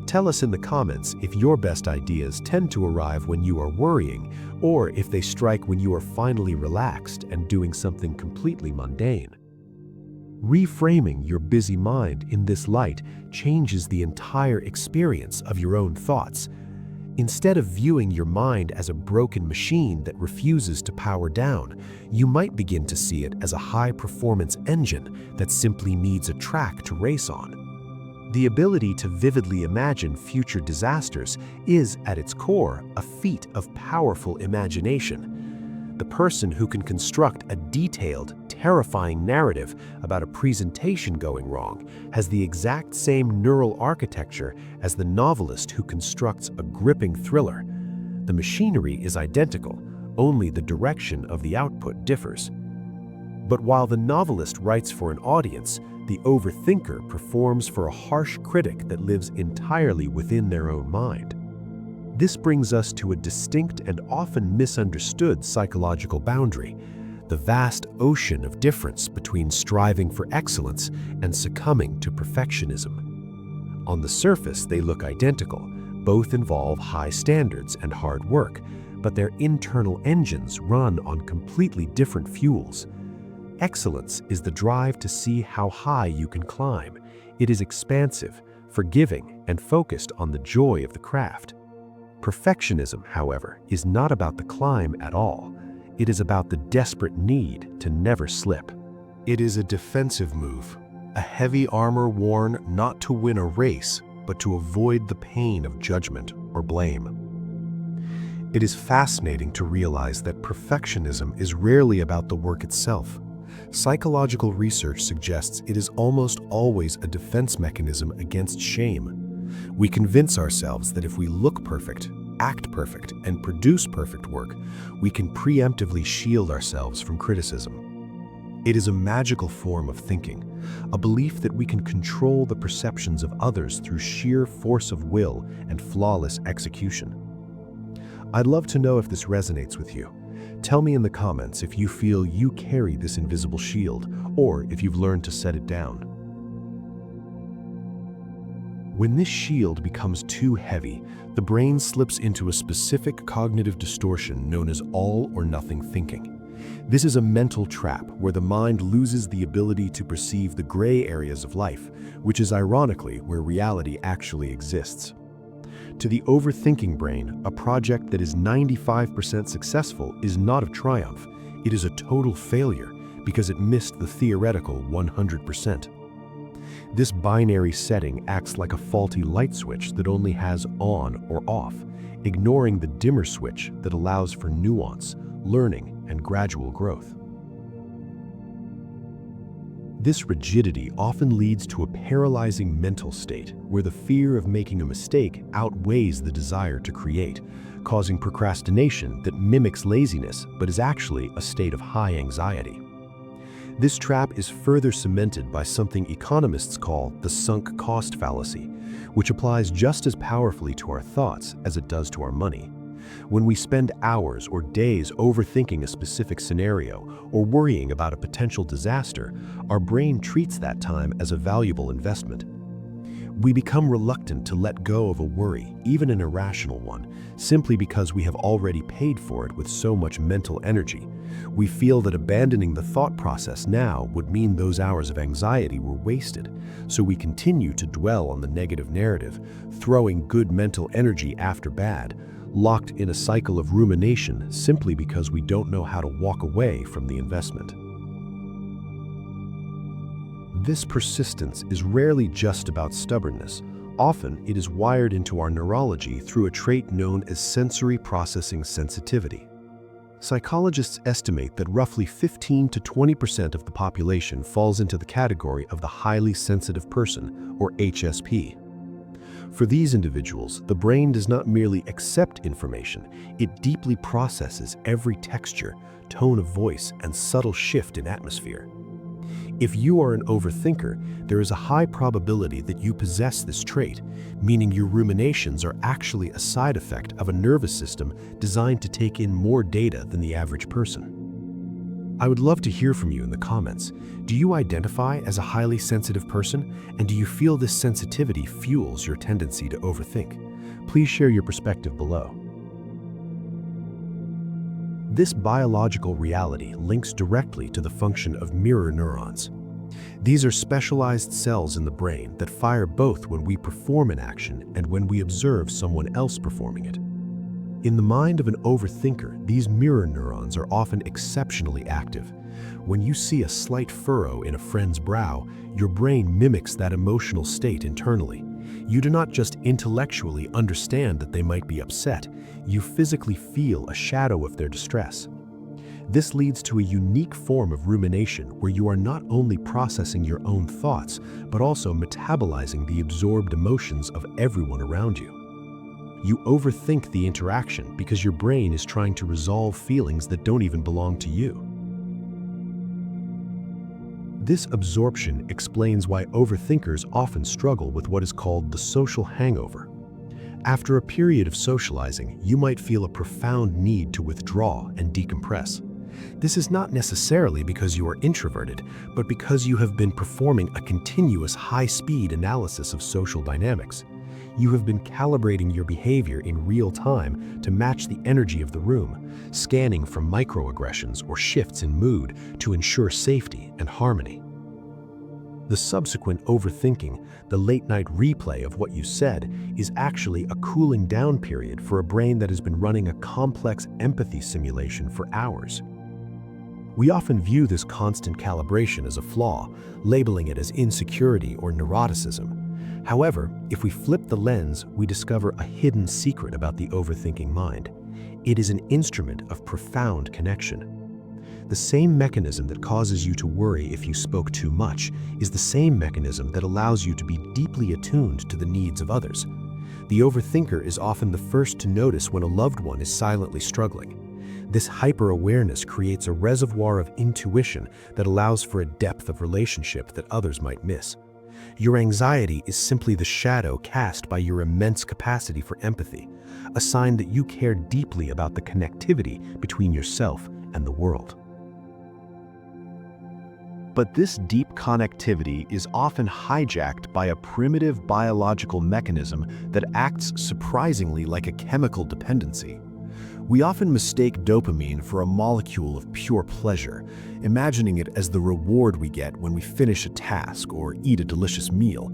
Tell us in the comments if your best ideas tend to arrive when you are worrying, or if they strike when you are finally relaxed and doing something completely mundane. Reframing your busy mind in this light changes the entire experience of your own thoughts. Instead of viewing your mind as a broken machine that refuses to power down, you might begin to see it as a high-performance engine that simply needs a track to race on. The ability to vividly imagine future disasters is, at its core, a feat of powerful imagination. The person who can construct a detailed, terrifying narrative about a presentation going wrong has the exact same neural architecture as the novelist who constructs a gripping thriller. The machinery is identical, only the direction of the output differs. But while the novelist writes for an audience, the overthinker performs for a harsh critic that lives entirely within their own mind. This brings us to a distinct and often misunderstood psychological boundary, the vast ocean of difference between striving for excellence and succumbing to perfectionism. On the surface, they look identical. Both involve high standards and hard work, but their internal engines run on completely different fuels. Excellence is the drive to see how high you can climb. It is expansive, forgiving, and focused on the joy of the craft. Perfectionism, however, is not about the climb at all. It is about the desperate need to never slip. It is a defensive move, a heavy armor worn not to win a race, but to avoid the pain of judgment or blame. It is fascinating to realize that perfectionism is rarely about the work itself. Psychological research suggests it is almost always a defense mechanism against shame. We convince ourselves that if we look perfect, act perfect, and produce perfect work, we can preemptively shield ourselves from criticism. It is a magical form of thinking, a belief that we can control the perceptions of others through sheer force of will and flawless execution. I'd love to know if this resonates with you. Tell me in the comments if you feel you carry this invisible shield, or if you've learned to set it down. When this shield becomes too heavy, the brain slips into a specific cognitive distortion known as all or nothing thinking. This is a mental trap where the mind loses the ability to perceive the gray areas of life, which is ironically where reality actually exists. To the overthinking brain, a project that is 95% successful is not a triumph. It is a total failure because it missed the theoretical 100%. This binary setting acts like a faulty light switch that only has on or off, ignoring the dimmer switch that allows for nuance, learning, and gradual growth. This rigidity often leads to a paralyzing mental state where the fear of making a mistake outweighs the desire to create, causing procrastination that mimics laziness but is actually a state of high anxiety. This trap is further cemented by something economists call the sunk cost fallacy, which applies just as powerfully to our thoughts as it does to our money. When we spend hours or days overthinking a specific scenario or worrying about a potential disaster, our brain treats that time as a valuable investment. We become reluctant to let go of a worry, even an irrational one, simply because we have already paid for it with so much mental energy. We feel that abandoning the thought process now would mean those hours of anxiety were wasted, so we continue to dwell on the negative narrative, throwing good mental energy after bad, locked in a cycle of rumination simply because we don't know how to walk away from the investment. This persistence is rarely just about stubbornness. Often, it is wired into our neurology through a trait known as sensory processing sensitivity. Psychologists estimate that roughly 15 to 20% of the population falls into the category of the highly sensitive person, or HSP. For these individuals, the brain does not merely accept information, it deeply processes every texture, tone of voice, and subtle shift in atmosphere. If you are an overthinker, there is a high probability that you possess this trait, meaning your ruminations are actually a side effect of a nervous system designed to take in more data than the average person. I would love to hear from you in the comments. Do you identify as a highly sensitive person, and do you feel this sensitivity fuels your tendency to overthink? Please share your perspective below. This biological reality links directly to the function of mirror neurons. These are specialized cells in the brain that fire both when we perform an action and when we observe someone else performing it. In the mind of an overthinker, these mirror neurons are often exceptionally active. When you see a slight furrow in a friend's brow, your brain mimics that emotional state internally. You do not just intellectually understand that they might be upset, you physically feel a shadow of their distress. This leads to a unique form of rumination where you are not only processing your own thoughts, but also metabolizing the absorbed emotions of everyone around you. You overthink the interaction because your brain is trying to resolve feelings that don't even belong to you. This absorption explains why overthinkers often struggle with what is called the social hangover. After a period of socializing, you might feel a profound need to withdraw and decompress. This is not necessarily because you are introverted, but because you have been performing a continuous high-speed analysis of social dynamics. You have been calibrating your behavior in real time to match the energy of the room, scanning for microaggressions or shifts in mood to ensure safety and harmony. The subsequent overthinking, the late-night replay of what you said, is actually a cooling down period for a brain that has been running a complex empathy simulation for hours. We often view this constant calibration as a flaw, labeling it as insecurity or neuroticism. However, if we flip the lens, we discover a hidden secret about the overthinking mind. It is an instrument of profound connection. The same mechanism that causes you to worry if you spoke too much is the same mechanism that allows you to be deeply attuned to the needs of others. The overthinker is often the first to notice when a loved one is silently struggling. This hyper-awareness creates a reservoir of intuition that allows for a depth of relationship that others might miss. Your anxiety is simply the shadow cast by your immense capacity for empathy, a sign that you care deeply about the connectivity between yourself and the world. But this deep connectivity is often hijacked by a primitive biological mechanism that acts surprisingly like a chemical dependency. We often mistake dopamine for a molecule of pure pleasure, imagining it as the reward we get when we finish a task or eat a delicious meal.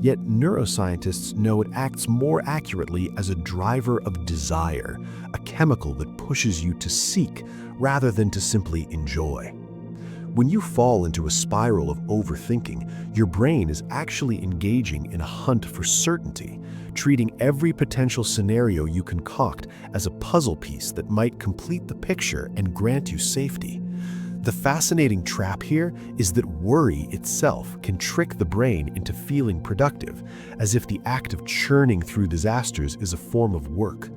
Yet neuroscientists know it acts more accurately as a driver of desire, a chemical that pushes you to seek rather than to simply enjoy. When you fall into a spiral of overthinking, your brain is actually engaging in a hunt for certainty, treating every potential scenario you concoct as a puzzle piece that might complete the picture and grant you safety. The fascinating trap here is that worry itself can trick the brain into feeling productive, as if the act of churning through disasters is a form of work.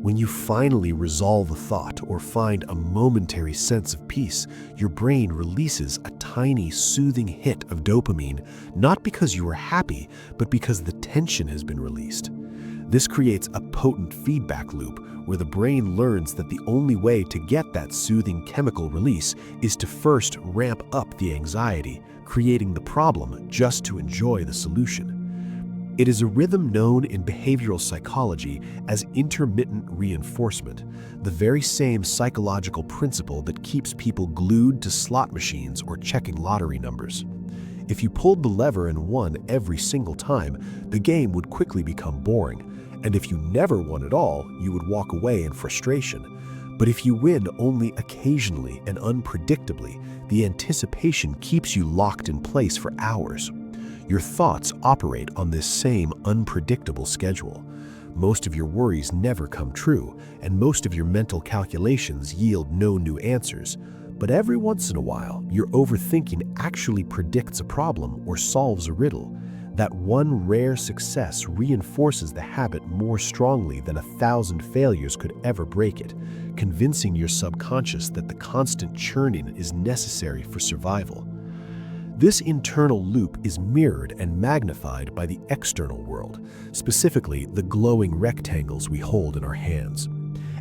When you finally resolve a thought or find a momentary sense of peace, your brain releases a tiny, soothing hit of dopamine, not because you are happy, but because the tension has been released. This creates a potent feedback loop where the brain learns that the only way to get that soothing chemical release is to first ramp up the anxiety, creating the problem just to enjoy the solution. It is a rhythm known in behavioral psychology as intermittent reinforcement, the very same psychological principle that keeps people glued to slot machines or checking lottery numbers. If you pulled the lever and won every single time, the game would quickly become boring, and if you never won at all, you would walk away in frustration. But if you win only occasionally and unpredictably, the anticipation keeps you locked in place for hours. Your thoughts operate on this same unpredictable schedule. Most of your worries never come true, and most of your mental calculations yield no new answers. But every once in a while, your overthinking actually predicts a problem or solves a riddle. That one rare success reinforces the habit more strongly than 1,000 failures could ever break it, convincing your subconscious that the constant churning is necessary for survival. This internal loop is mirrored and magnified by the external world, specifically the glowing rectangles we hold in our hands.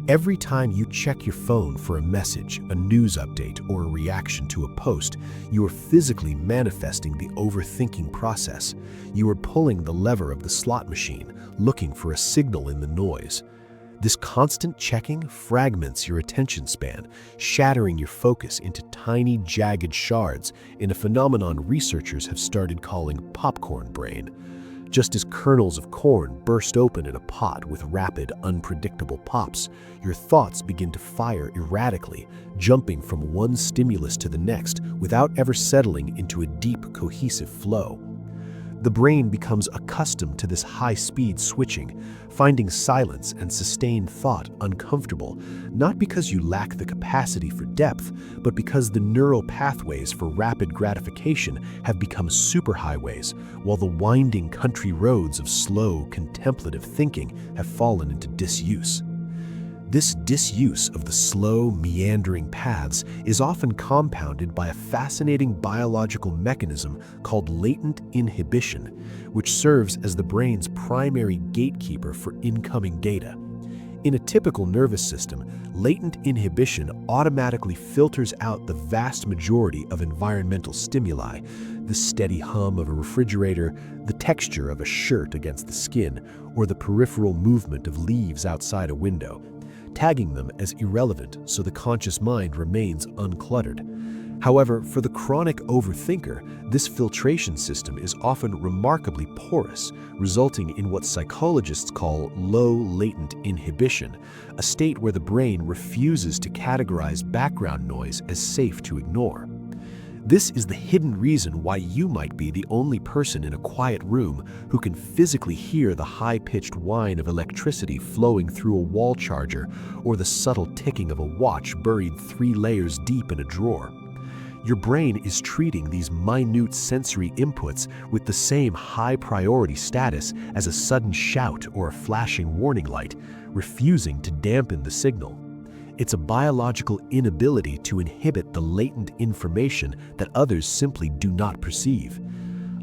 Every time you check your phone for a message, a news update, or a reaction to a post, you are physically manifesting the overthinking process. You are pulling the lever of the slot machine, looking for a signal in the noise. This constant checking fragments your attention span, shattering your focus into tiny, jagged shards in a phenomenon researchers have started calling popcorn brain. Just as kernels of corn burst open in a pot with rapid, unpredictable pops, your thoughts begin to fire erratically, jumping from one stimulus to the next without ever settling into a deep, cohesive flow. The brain becomes accustomed to this high-speed switching, finding silence and sustained thought uncomfortable, not because you lack the capacity for depth, but because the neural pathways for rapid gratification have become superhighways, while the winding country roads of slow, contemplative thinking have fallen into disuse. This disuse of the slow, meandering paths is often compounded by a fascinating biological mechanism called latent inhibition, which serves as the brain's primary gatekeeper for incoming data. In a typical nervous system, latent inhibition automatically filters out the vast majority of environmental stimuli, the steady hum of a refrigerator, the texture of a shirt against the skin, or the peripheral movement of leaves outside a window, tagging them as irrelevant so the conscious mind remains uncluttered. However, for the chronic overthinker, this filtration system is often remarkably porous, resulting in what psychologists call low latent inhibition, a state where the brain refuses to categorize background noise as safe to ignore. This is the hidden reason why you might be the only person in a quiet room who can physically hear the high-pitched whine of electricity flowing through a wall charger or the subtle ticking of a watch buried 3 layers deep in a drawer. Your brain is treating these minute sensory inputs with the same high-priority status as a sudden shout or a flashing warning light, refusing to dampen the signal. It's a biological inability to inhibit the latent information that others simply do not perceive.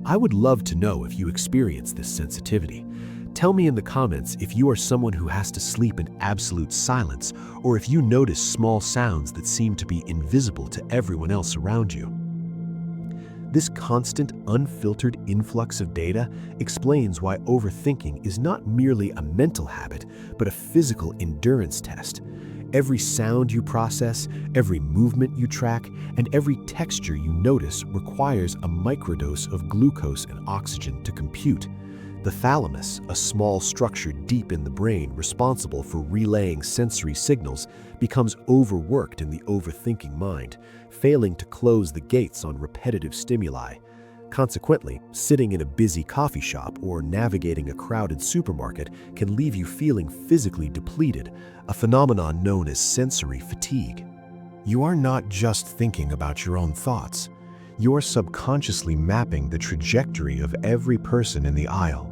I would love to know if you experience this sensitivity. Tell me in the comments if you are someone who has to sleep in absolute silence, or if you notice small sounds that seem to be invisible to everyone else around you. This constant, unfiltered influx of data explains why overthinking is not merely a mental habit, but a physical endurance test. Every sound you process, every movement you track, and every texture you notice requires a microdose of glucose and oxygen to compute. The thalamus, a small structure deep in the brain responsible for relaying sensory signals, becomes overworked in the overthinking mind, failing to close the gates on repetitive stimuli. Consequently, sitting in a busy coffee shop or navigating a crowded supermarket can leave you feeling physically depleted, a phenomenon known as sensory fatigue. You are not just thinking about your own thoughts. You're subconsciously mapping the trajectory of every person in the aisle,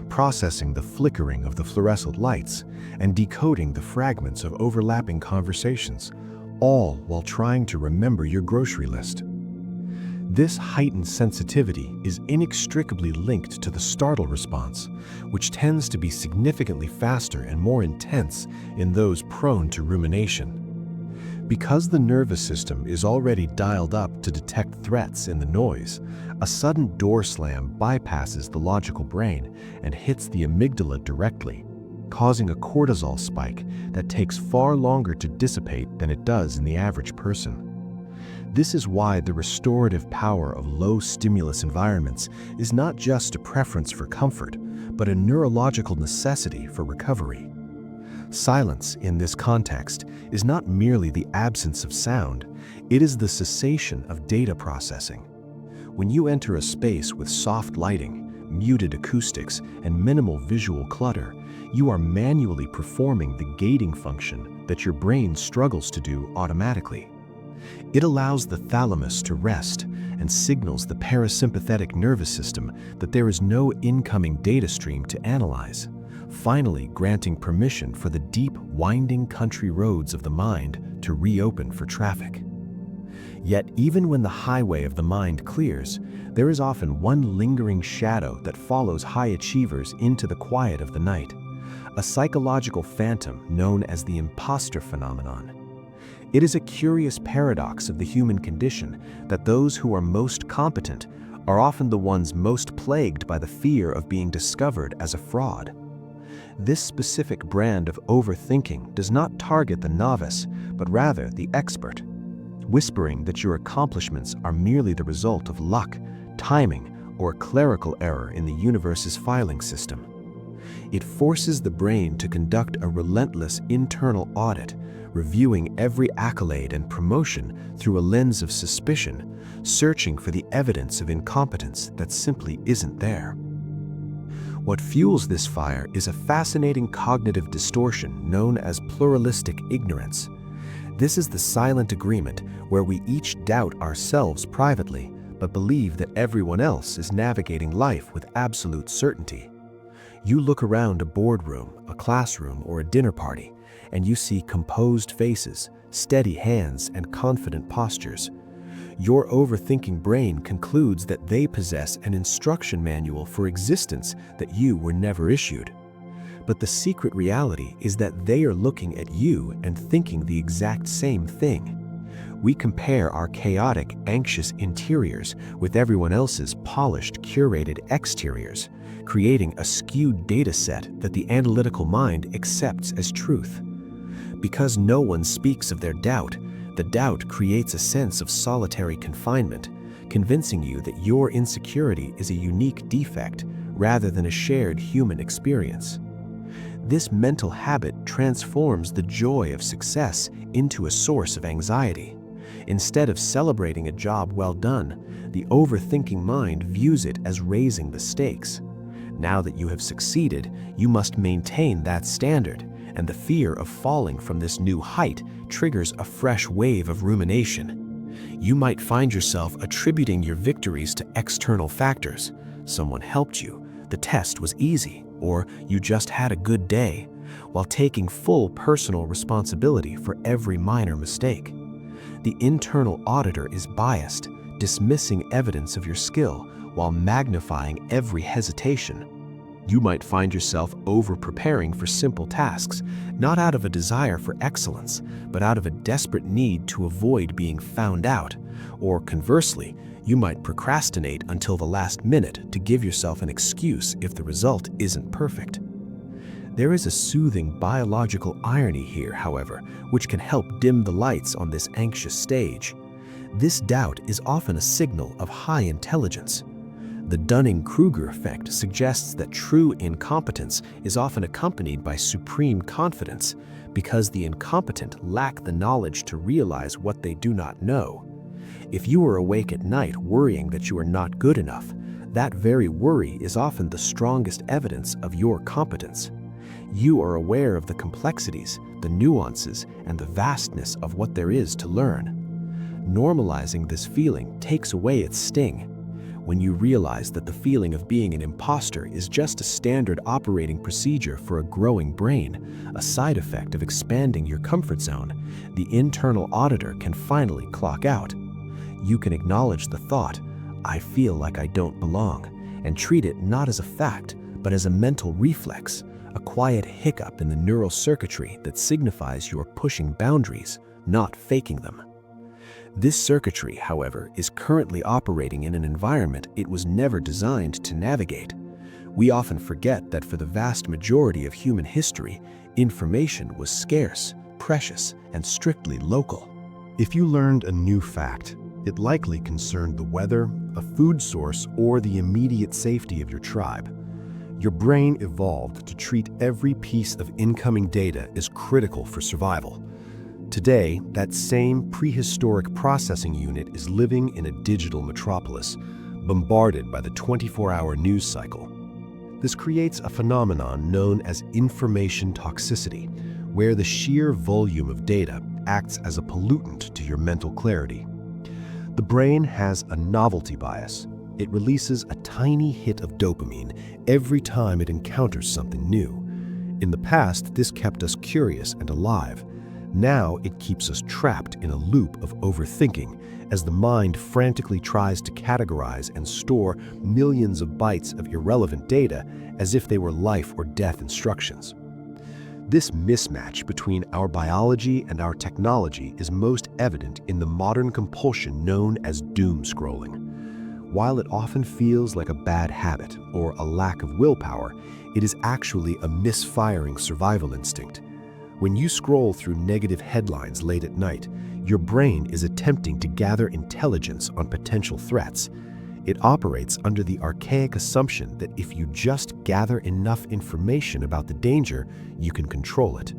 processing the flickering of the fluorescent lights, and decoding the fragments of overlapping conversations, all while trying to remember your grocery list. This heightened sensitivity is inextricably linked to the startle response, which tends to be significantly faster and more intense in those prone to rumination. Because the nervous system is already dialed up to detect threats in the noise, a sudden door slam bypasses the logical brain and hits the amygdala directly, causing a cortisol spike that takes far longer to dissipate than it does in the average person. This is why the restorative power of low-stimulus environments is not just a preference for comfort, but a neurological necessity for recovery. Silence, in this context, is not merely the absence of sound, it is the cessation of data processing. When you enter a space with soft lighting, muted acoustics, and minimal visual clutter, you are manually performing the gating function that your brain struggles to do automatically. It allows the thalamus to rest and signals the parasympathetic nervous system that there is no incoming data stream to analyze, finally granting permission for the deep, winding country roads of the mind to reopen for traffic. Yet, even when the highway of the mind clears, there is often one lingering shadow that follows high achievers into the quiet of the night, a psychological phantom known as the imposter phenomenon. It is a curious paradox of the human condition that those who are most competent are often the ones most plagued by the fear of being discovered as a fraud. This specific brand of overthinking does not target the novice, but rather the expert, whispering that your accomplishments are merely the result of luck, timing, or a clerical error in the universe's filing system. It forces the brain to conduct a relentless internal audit, reviewing every accolade and promotion through a lens of suspicion, searching for the evidence of incompetence that simply isn't there. What fuels this fire is a fascinating cognitive distortion known as pluralistic ignorance. This is the silent agreement where we each doubt ourselves privately, but believe that everyone else is navigating life with absolute certainty. You look around a boardroom, a classroom, or a dinner party, and you see composed faces, steady hands, and confident postures. Your overthinking brain concludes that they possess an instruction manual for existence that you were never issued. But the secret reality is that they are looking at you and thinking the exact same thing. We compare our chaotic, anxious interiors with everyone else's polished, curated exteriors, creating a skewed data set that the analytical mind accepts as truth. Because no one speaks of their doubt, the doubt creates a sense of solitary confinement, convincing you that your insecurity is a unique defect rather than a shared human experience. This mental habit transforms the joy of success into a source of anxiety. Instead of celebrating a job well done, the overthinking mind views it as raising the stakes. Now that you have succeeded, you must maintain that standard, and the fear of falling from this new height triggers a fresh wave of rumination. You might find yourself attributing your victories to external factors. Someone helped you, the test was easy, or you just had a good day, while taking full personal responsibility for every minor mistake. The internal auditor is biased, dismissing evidence of your skill while magnifying every hesitation. You might find yourself over-preparing for simple tasks, not out of a desire for excellence, but out of a desperate need to avoid being found out. Or conversely, you might procrastinate until the last minute to give yourself an excuse if the result isn't perfect. There is a soothing biological irony here, however, which can help dim the lights on this anxious stage. This doubt is often a signal of high intelligence. The Dunning-Kruger effect suggests that true incompetence is often accompanied by supreme confidence because the incompetent lack the knowledge to realize what they do not know. If you are awake at night worrying that you are not good enough, that very worry is often the strongest evidence of your competence. You are aware of the complexities, the nuances, and the vastness of what there is to learn. Normalizing this feeling takes away its sting. When you realize that the feeling of being an imposter is just a standard operating procedure for a growing brain, a side effect of expanding your comfort zone, the internal auditor can finally clock out. You can acknowledge the thought, "I feel like I don't belong," and treat it not as a fact, but as a mental reflex, a quiet hiccup in the neural circuitry that signifies you are pushing boundaries, not faking them. This circuitry, however, is currently operating in an environment it was never designed to navigate. We often forget that for the vast majority of human history, information was scarce, precious, and strictly local. If you learned a new fact, it likely concerned the weather, a food source, or the immediate safety of your tribe. Your brain evolved to treat every piece of incoming data as critical for survival. Today, that same prehistoric processing unit is living in a digital metropolis, bombarded by the 24-hour news cycle. This creates a phenomenon known as information toxicity, where the sheer volume of data acts as a pollutant to your mental clarity. The brain has a novelty bias. It releases a tiny hit of dopamine every time it encounters something new. In the past, this kept us curious and alive. Now it keeps us trapped in a loop of overthinking as the mind frantically tries to categorize and store millions of bytes of irrelevant data as if they were life or death instructions. This mismatch between our biology and our technology is most evident in the modern compulsion known as doom scrolling. While it often feels like a bad habit or a lack of willpower, it is actually a misfiring survival instinct. When you scroll through negative headlines late at night, your brain is attempting to gather intelligence on potential threats. It operates under the archaic assumption that if you just gather enough information about the danger, you can control it.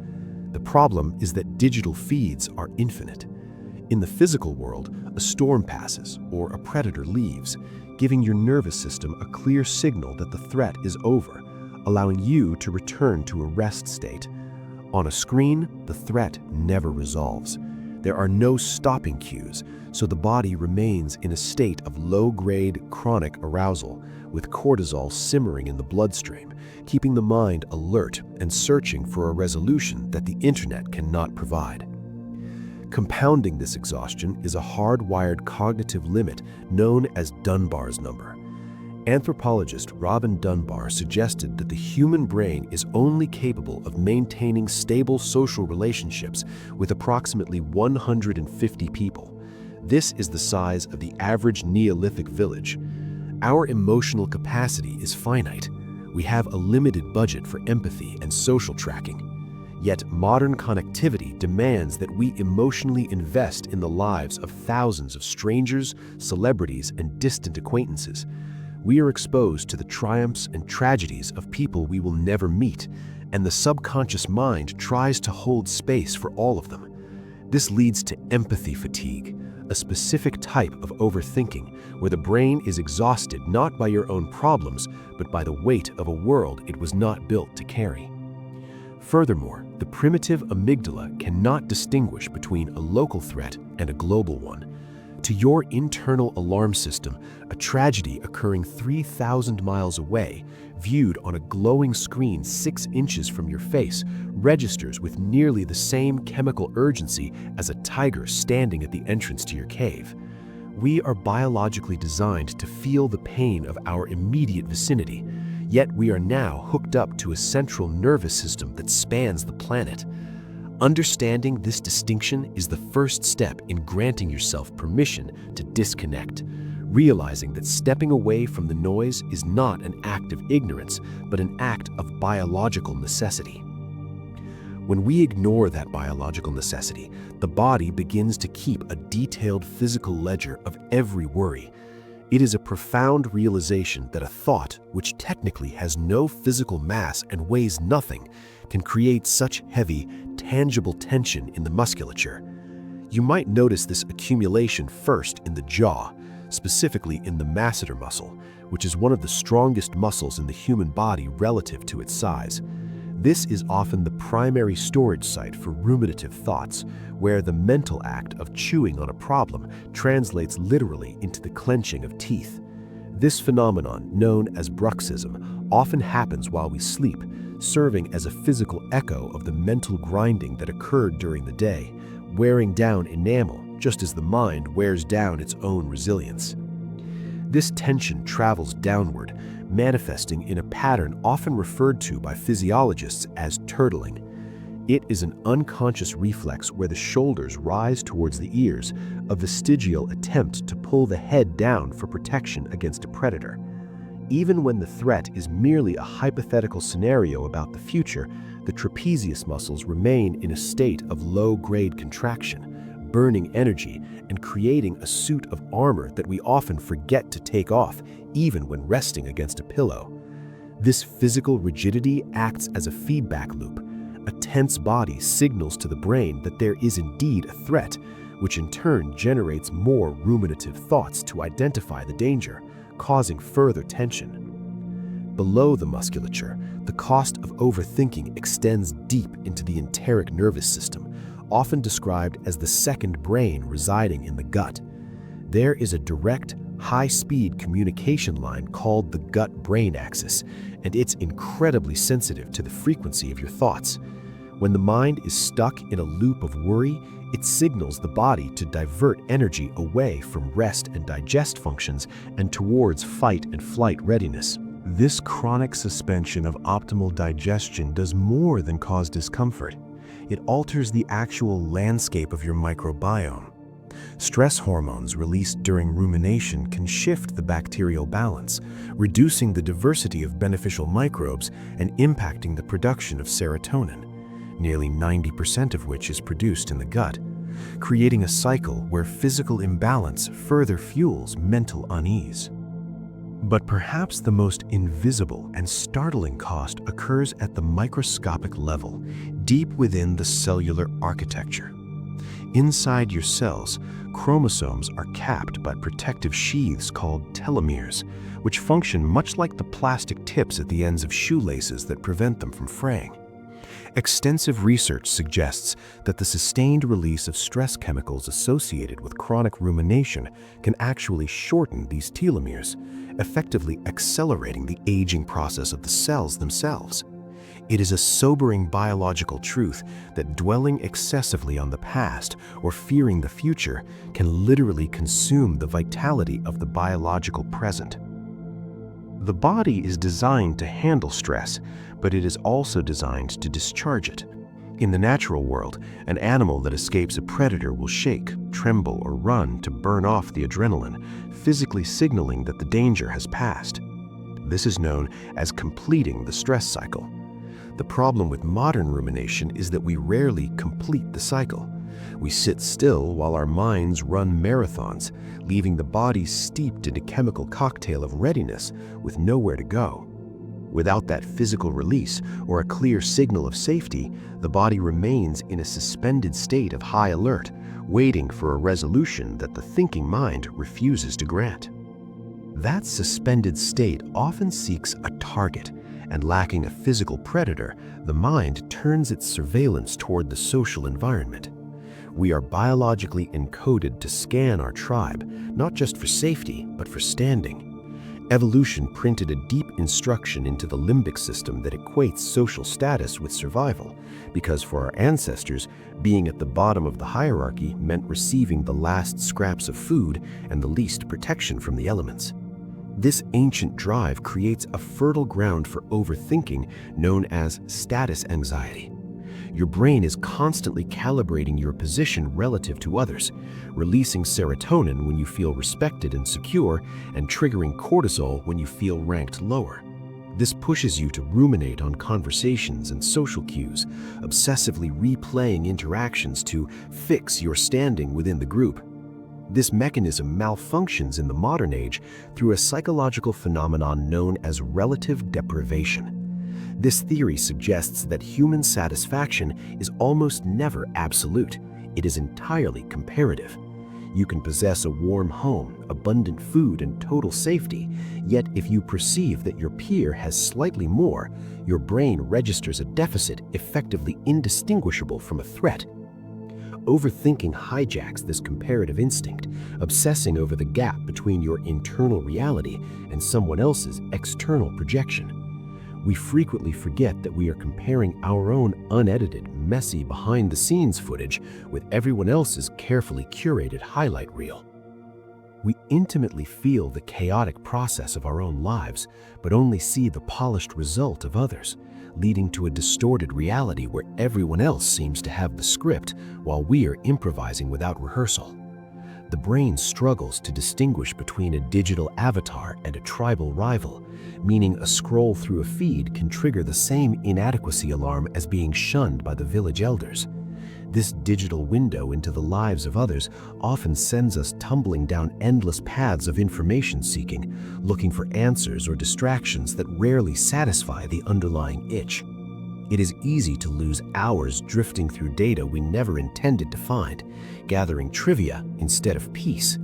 The problem is that digital feeds are infinite. In the physical world, a storm passes or a predator leaves, giving your nervous system a clear signal that the threat is over, allowing you to return to a rest state. On a screen, the threat never resolves. There are no stopping cues, so the body remains in a state of low-grade chronic arousal, with cortisol simmering in the bloodstream, keeping the mind alert and searching for a resolution that the internet cannot provide. Compounding this exhaustion is a hardwired cognitive limit known as Dunbar's number. Anthropologist Robin Dunbar suggested that the human brain is only capable of maintaining stable social relationships with approximately 150 people. This is the size of the average Neolithic village. Our emotional capacity is finite. We have a limited budget for empathy and social tracking. Yet modern connectivity demands that we emotionally invest in the lives of thousands of strangers, celebrities, and distant acquaintances. We are exposed to the triumphs and tragedies of people we will never meet, and the subconscious mind tries to hold space for all of them. This leads to empathy fatigue, a specific type of overthinking where the brain is exhausted not by your own problems, but by the weight of a world it was not built to carry. Furthermore, the primitive amygdala cannot distinguish between a local threat and a global one. To your internal alarm system, a tragedy occurring 3,000 miles away, viewed on a glowing screen 6 inches from your face, registers with nearly the same chemical urgency as a tiger standing at the entrance to your cave. We are biologically designed to feel the pain of our immediate vicinity, yet we are now hooked up to a central nervous system that spans the planet. Understanding this distinction is the first step in granting yourself permission to disconnect, realizing that stepping away from the noise is not an act of ignorance, but an act of biological necessity. When we ignore that biological necessity, the body begins to keep a detailed physical ledger of every worry. It is a profound realization that a thought, which technically has no physical mass and weighs nothing, can create such heavy, tangible tension in the musculature. You might notice this accumulation first in the jaw, specifically in the masseter muscle, which is one of the strongest muscles in the human body relative to its size. This is often the primary storage site for ruminative thoughts, where the mental act of chewing on a problem translates literally into the clenching of teeth. This phenomenon, known as bruxism, often happens while we sleep, serving as a physical echo of the mental grinding that occurred during the day, wearing down enamel just as the mind wears down its own resilience. This tension travels downward, manifesting in a pattern often referred to by physiologists as turtling. It is an unconscious reflex where the shoulders rise towards the ears, a vestigial attempt to pull the head down for protection against a predator. Even when the threat is merely a hypothetical scenario about the future, the trapezius muscles remain in a state of low-grade contraction, burning energy and creating a suit of armor that we often forget to take off, even when resting against a pillow. This physical rigidity acts as a feedback loop. A tense body signals to the brain that there is indeed a threat, which in turn generates more ruminative thoughts to identify the danger, causing further tension. Below the musculature, the cost of overthinking extends deep into the enteric nervous system, often described as the second brain residing in the gut. There is a direct, high-speed communication line called the gut-brain axis, and it's incredibly sensitive to the frequency of your thoughts. When the mind is stuck in a loop of worry, it signals the body to divert energy away from rest and digest functions and towards fight and flight readiness. This chronic suspension of optimal digestion does more than cause discomfort. It alters the actual landscape of your microbiome. Stress hormones released during rumination can shift the bacterial balance, reducing the diversity of beneficial microbes and impacting the production of serotonin, nearly 90% of which is produced in the gut, creating a cycle where physical imbalance further fuels mental unease. But perhaps the most invisible and startling cost occurs at the microscopic level, deep within the cellular architecture. Inside your cells, chromosomes are capped by protective sheaths called telomeres, which function much like the plastic tips at the ends of shoelaces that prevent them from fraying. Extensive research suggests that the sustained release of stress chemicals associated with chronic rumination can actually shorten these telomeres, effectively accelerating the aging process of the cells themselves. It is a sobering biological truth that dwelling excessively on the past or fearing the future can literally consume the vitality of the biological present. The body is designed to handle stress, but it is also designed to discharge it. In the natural world, an animal that escapes a predator will shake, tremble, or run to burn off the adrenaline, physically signaling that the danger has passed. This is known as completing the stress cycle. The problem with modern rumination is that we rarely complete the cycle. We sit still while our minds run marathons, leaving the body steeped in a chemical cocktail of readiness with nowhere to go. Without that physical release or a clear signal of safety, the body remains in a suspended state of high alert, waiting for a resolution that the thinking mind refuses to grant. That suspended state often seeks a target, and lacking a physical predator, the mind turns its surveillance toward the social environment. We are biologically encoded to scan our tribe, not just for safety, but for standing. Evolution printed a deep instruction into the limbic system that equates social status with survival, because for our ancestors, being at the bottom of the hierarchy meant receiving the last scraps of food and the least protection from the elements. This ancient drive creates a fertile ground for overthinking known as status anxiety. Your brain is constantly calibrating your position relative to others, releasing serotonin when you feel respected and secure, and triggering cortisol when you feel ranked lower. This pushes you to ruminate on conversations and social cues, obsessively replaying interactions to fix your standing within the group. This mechanism malfunctions in the modern age through a psychological phenomenon known as relative deprivation. This theory suggests that human satisfaction is almost never absolute. It is entirely comparative. You can possess a warm home, abundant food, and total safety, yet if you perceive that your peer has slightly more, your brain registers a deficit effectively indistinguishable from a threat. Overthinking hijacks this comparative instinct, obsessing over the gap between your internal reality and someone else's external projection. We frequently forget that we are comparing our own unedited, messy behind-the-scenes footage with everyone else's carefully curated highlight reel. We intimately feel the chaotic process of our own lives, but only see the polished result of others, leading to a distorted reality where everyone else seems to have the script while we are improvising without rehearsal. The brain struggles to distinguish between a digital avatar and a tribal rival, meaning a scroll through a feed can trigger the same inadequacy alarm as being shunned by the village elders. This digital window into the lives of others often sends us tumbling down endless paths of information seeking, looking for answers or distractions that rarely satisfy the underlying itch. It is easy to lose hours drifting through data we never intended to find, gathering trivia instead of peace.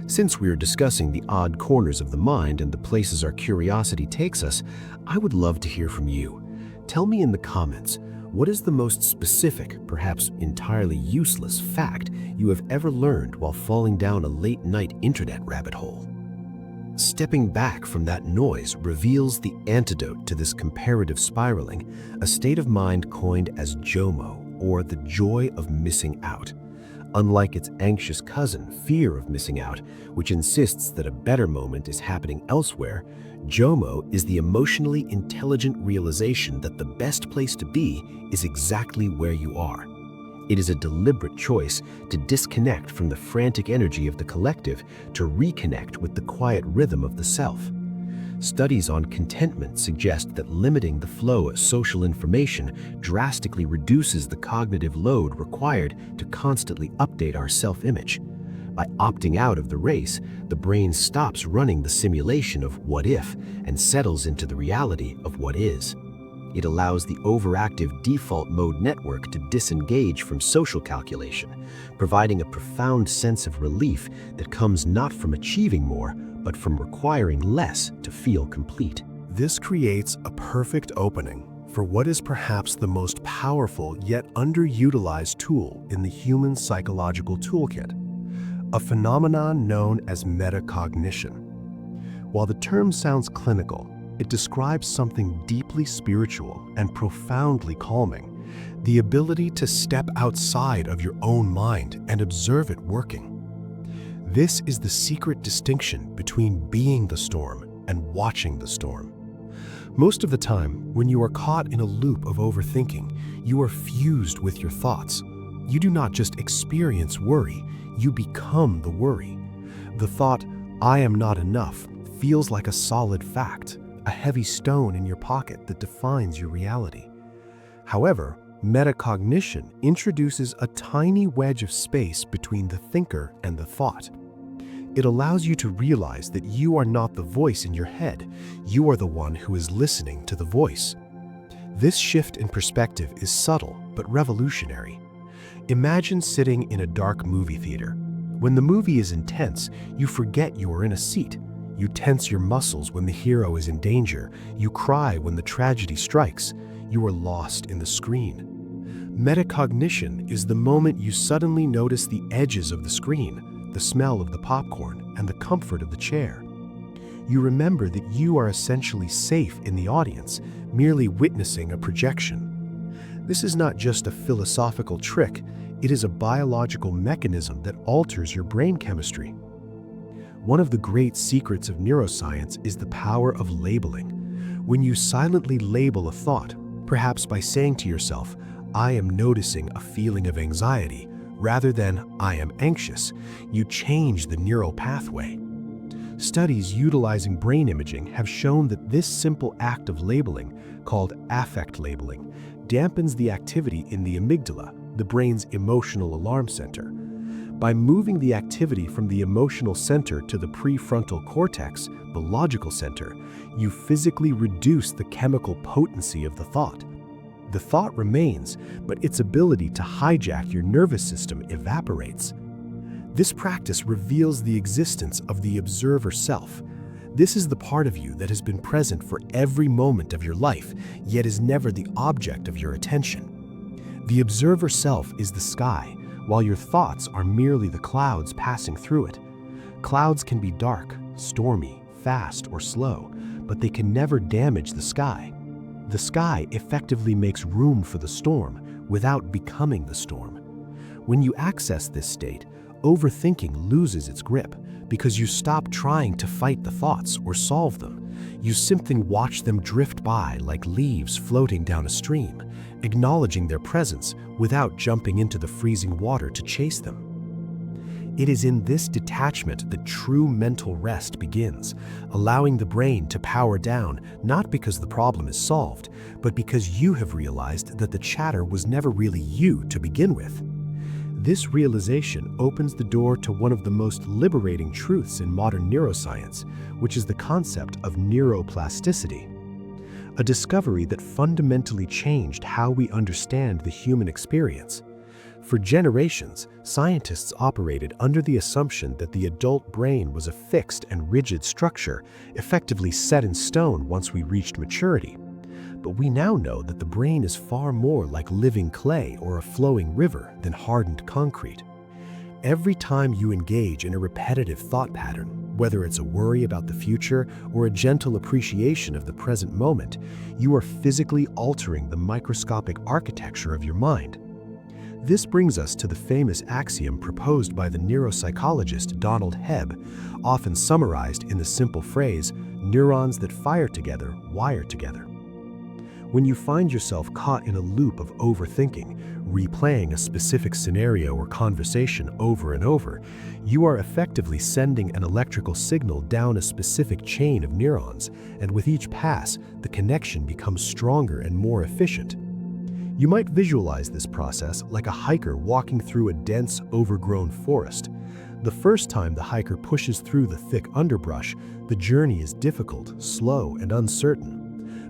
Since we are discussing the odd corners of the mind and the places our curiosity takes us, I would love to hear from you. Tell me in the comments, what is the most specific, perhaps entirely useless fact you have ever learned while falling down a late-night internet rabbit hole? Stepping back from that noise reveals the antidote to this comparative spiraling, a state of mind coined as JOMO, or the joy of missing out. Unlike its anxious cousin, fear of missing out, which insists that a better moment is happening elsewhere, JOMO is the emotionally intelligent realization that the best place to be is exactly where you are. It is a deliberate choice to disconnect from the frantic energy of the collective to reconnect with the quiet rhythm of the self. Studies on contentment suggest that limiting the flow of social information drastically reduces the cognitive load required to constantly update our self-image. By opting out of the race, the brain stops running the simulation of what if and settles into the reality of what is. It allows the overactive default mode network to disengage from social calculation, providing a profound sense of relief that comes not from achieving more, but from requiring less to feel complete. This creates a perfect opening for what is perhaps the most powerful yet underutilized tool in the human psychological toolkit, a phenomenon known as metacognition. While the term sounds clinical, it describes something deeply spiritual and profoundly calming, the ability to step outside of your own mind and observe it working. This is the secret distinction between being the storm and watching the storm. Most of the time, when you are caught in a loop of overthinking, you are fused with your thoughts. You do not just experience worry, you become the worry. The thought, "I am not enough," feels like a solid fact, a heavy stone in your pocket that defines your reality. However, metacognition introduces a tiny wedge of space between the thinker and the thought. It allows you to realize that you are not the voice in your head, you are the one who is listening to the voice. This shift in perspective is subtle but revolutionary. Imagine sitting in a dark movie theater. When the movie is intense, you forget you are in a seat. You tense your muscles when the hero is in danger. You cry when the tragedy strikes. You are lost in the screen. Metacognition is the moment you suddenly notice the edges of the screen, the smell of the popcorn, and the comfort of the chair. You remember that you are essentially safe in the audience, merely witnessing a projection. This is not just a philosophical trick, it is a biological mechanism that alters your brain chemistry. One of the great secrets of neuroscience is the power of labeling. When you silently label a thought, perhaps by saying to yourself, "I am noticing a feeling of anxiety," rather than "I am anxious," you change the neural pathway. Studies utilizing brain imaging have shown that this simple act of labeling, called affect labeling, dampens the activity in the amygdala, the brain's emotional alarm center. By moving the activity from the emotional center to the prefrontal cortex, the logical center, you physically reduce the chemical potency of the thought. The thought remains, but its ability to hijack your nervous system evaporates. This practice reveals the existence of the observer self. This is the part of you that has been present for every moment of your life, yet is never the object of your attention. The observer self is the sky, while your thoughts are merely the clouds passing through it. Clouds can be dark, stormy, fast, or slow, but they can never damage the sky. The sky effectively makes room for the storm without becoming the storm. When you access this state, overthinking loses its grip because you stop trying to fight the thoughts or solve them. You simply watch them drift by like leaves floating down a stream, acknowledging their presence without jumping into the freezing water to chase them. It is in this detachment that true mental rest begins, allowing the brain to power down, not because the problem is solved, but because you have realized that the chatter was never really you to begin with. This realization opens the door to one of the most liberating truths in modern neuroscience, which is the concept of neuroplasticity, a discovery that fundamentally changed how we understand the human experience. For generations, scientists operated under the assumption that the adult brain was a fixed and rigid structure, effectively set in stone once we reached maturity. But we now know that the brain is far more like living clay or a flowing river than hardened concrete. Every time you engage in a repetitive thought pattern, whether it's a worry about the future or a gentle appreciation of the present moment, you are physically altering the microscopic architecture of your mind. This brings us to the famous axiom proposed by the neuropsychologist Donald Hebb, often summarized in the simple phrase, "Neurons that fire together, wire together." When you find yourself caught in a loop of overthinking, replaying a specific scenario or conversation over and over, you are effectively sending an electrical signal down a specific chain of neurons, and with each pass, the connection becomes stronger and more efficient. You might visualize this process like a hiker walking through a dense, overgrown forest. The first time the hiker pushes through the thick underbrush, the journey is difficult, slow, and uncertain.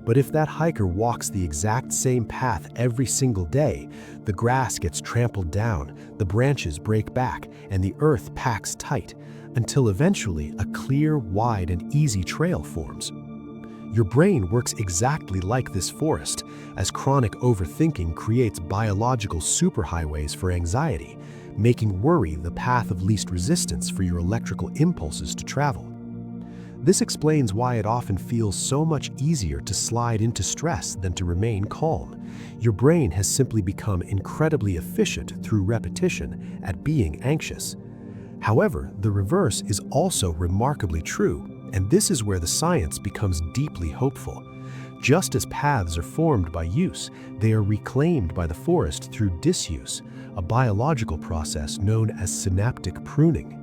But if that hiker walks the exact same path every single day, the grass gets trampled down, the branches break back, and the earth packs tight, until eventually a clear, wide, and easy trail forms. Your brain works exactly like this forest, as chronic overthinking creates biological superhighways for anxiety, making worry the path of least resistance for your electrical impulses to travel. This explains why it often feels so much easier to slide into stress than to remain calm. Your brain has simply become incredibly efficient through repetition at being anxious. However, the reverse is also remarkably true, and this is where the science becomes deeply hopeful. Just as paths are formed by use, they are reclaimed by the forest through disuse, a biological process known as synaptic pruning.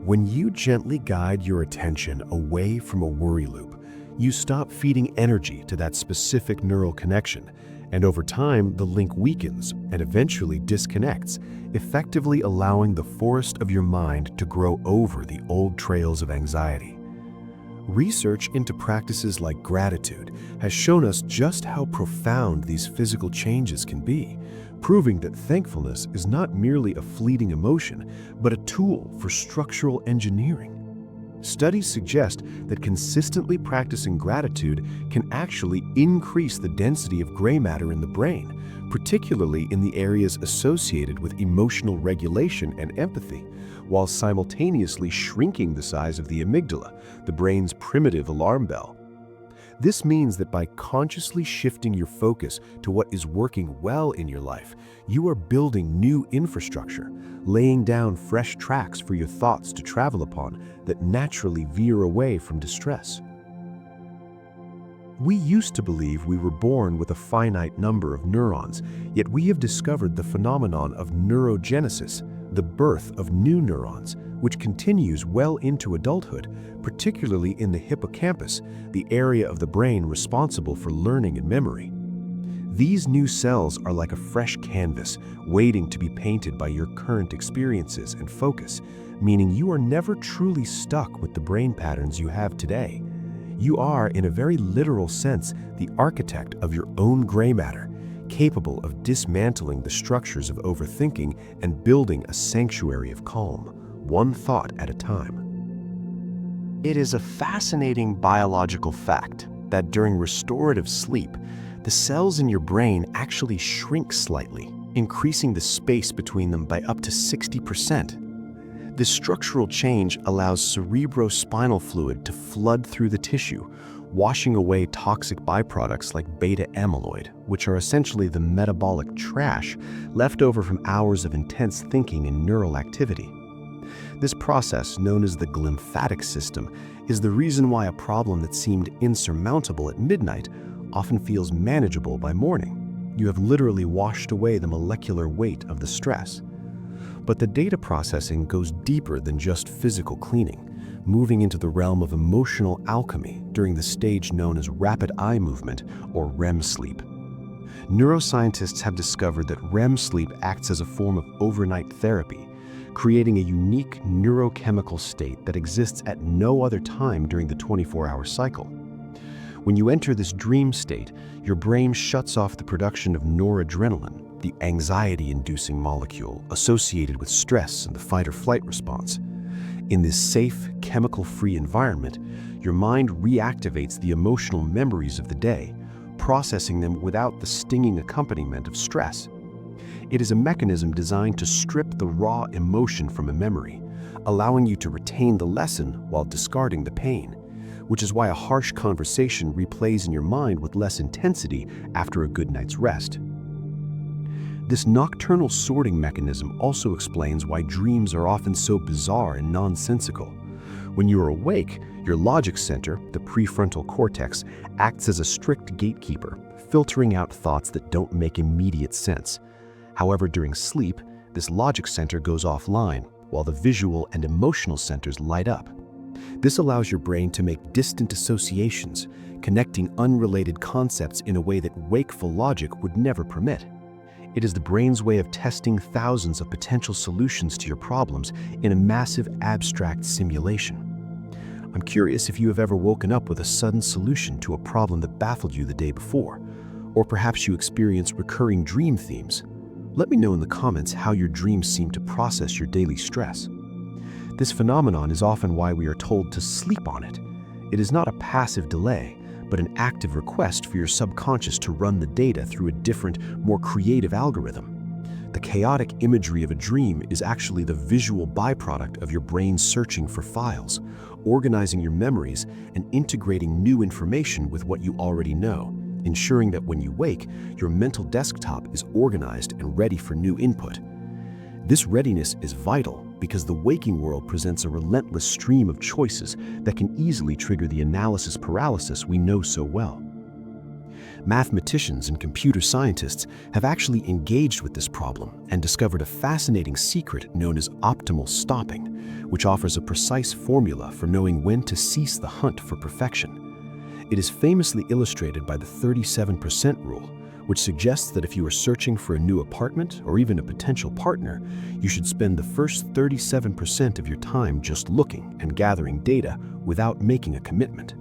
When you gently guide your attention away from a worry loop, you stop feeding energy to that specific neural connection, and over time the link weakens and eventually disconnects, effectively allowing the forest of your mind to grow over the old trails of anxiety. Research into practices like gratitude has shown us just how profound these physical changes can be, proving that thankfulness is not merely a fleeting emotion, but a tool for structural engineering. Studies suggest that consistently practicing gratitude can actually increase the density of gray matter in the brain, particularly in the areas associated with emotional regulation and empathy, while simultaneously shrinking the size of the amygdala, the brain's primitive alarm bell. This means that by consciously shifting your focus to what is working well in your life, you are building new infrastructure, laying down fresh tracks for your thoughts to travel upon that naturally veer away from distress. We used to believe we were born with a finite number of neurons, yet we have discovered the phenomenon of neurogenesis, the birth of new neurons, which continues well into adulthood, particularly in the hippocampus, the area of the brain responsible for learning and memory. These new cells are like a fresh canvas, waiting to be painted by your current experiences and focus, meaning you are never truly stuck with the brain patterns you have today. You are, in a very literal sense, the architect of your own gray matter, capable of dismantling the structures of overthinking and building a sanctuary of calm, one thought at a time. It is a fascinating biological fact that during restorative sleep, the cells in your brain actually shrink slightly, increasing the space between them by up to 60%. This structural change allows cerebrospinal fluid to flood through the tissue, washing away toxic byproducts like beta amyloid, which are essentially the metabolic trash left over from hours of intense thinking and neural activity. This process, known as the glymphatic system, is the reason why a problem that seemed insurmountable at midnight often feels manageable by morning. You have literally washed away the molecular weight of the stress. But the data processing goes deeper than just physical cleaning, moving into the realm of emotional alchemy during the stage known as rapid eye movement, or REM sleep. Neuroscientists have discovered that REM sleep acts as a form of overnight therapy, creating a unique neurochemical state that exists at no other time during the 24-hour cycle. When you enter this dream state, your brain shuts off the production of noradrenaline, the anxiety-inducing molecule associated with stress and the fight-or-flight response. In this safe, chemical-free environment, your mind reactivates the emotional memories of the day, processing them without the stinging accompaniment of stress. It is a mechanism designed to strip the raw emotion from a memory, allowing you to retain the lesson while discarding the pain, which is why a harsh conversation replays in your mind with less intensity after a good night's rest. This nocturnal sorting mechanism also explains why dreams are often so bizarre and nonsensical. When you are awake, your logic center, the prefrontal cortex, acts as a strict gatekeeper, filtering out thoughts that don't make immediate sense. However, during sleep, this logic center goes offline, while the visual and emotional centers light up. This allows your brain to make distant associations, connecting unrelated concepts in a way that wakeful logic would never permit. It is the brain's way of testing thousands of potential solutions to your problems in a massive abstract simulation. I'm curious if you have ever woken up with a sudden solution to a problem that baffled you the day before, or perhaps you experience recurring dream themes. Let me know in the comments how your dreams seem to process your daily stress. This phenomenon is often why we are told to sleep on it. It is not a passive delay, but an active request for your subconscious to run the data through a different, more creative algorithm. The chaotic imagery of a dream is actually the visual byproduct of your brain searching for files, organizing your memories, and integrating new information with what you already know, ensuring that when you wake, your mental desktop is organized and ready for new input. This readiness is vital because the waking world presents a relentless stream of choices that can easily trigger the analysis paralysis we know so well. Mathematicians and computer scientists have actually engaged with this problem and discovered a fascinating secret known as optimal stopping, which offers a precise formula for knowing when to cease the hunt for perfection. It is famously illustrated by the 37% rule, which suggests that if you are searching for a new apartment or even a potential partner, you should spend the first 37% of your time just looking and gathering data without making a commitment.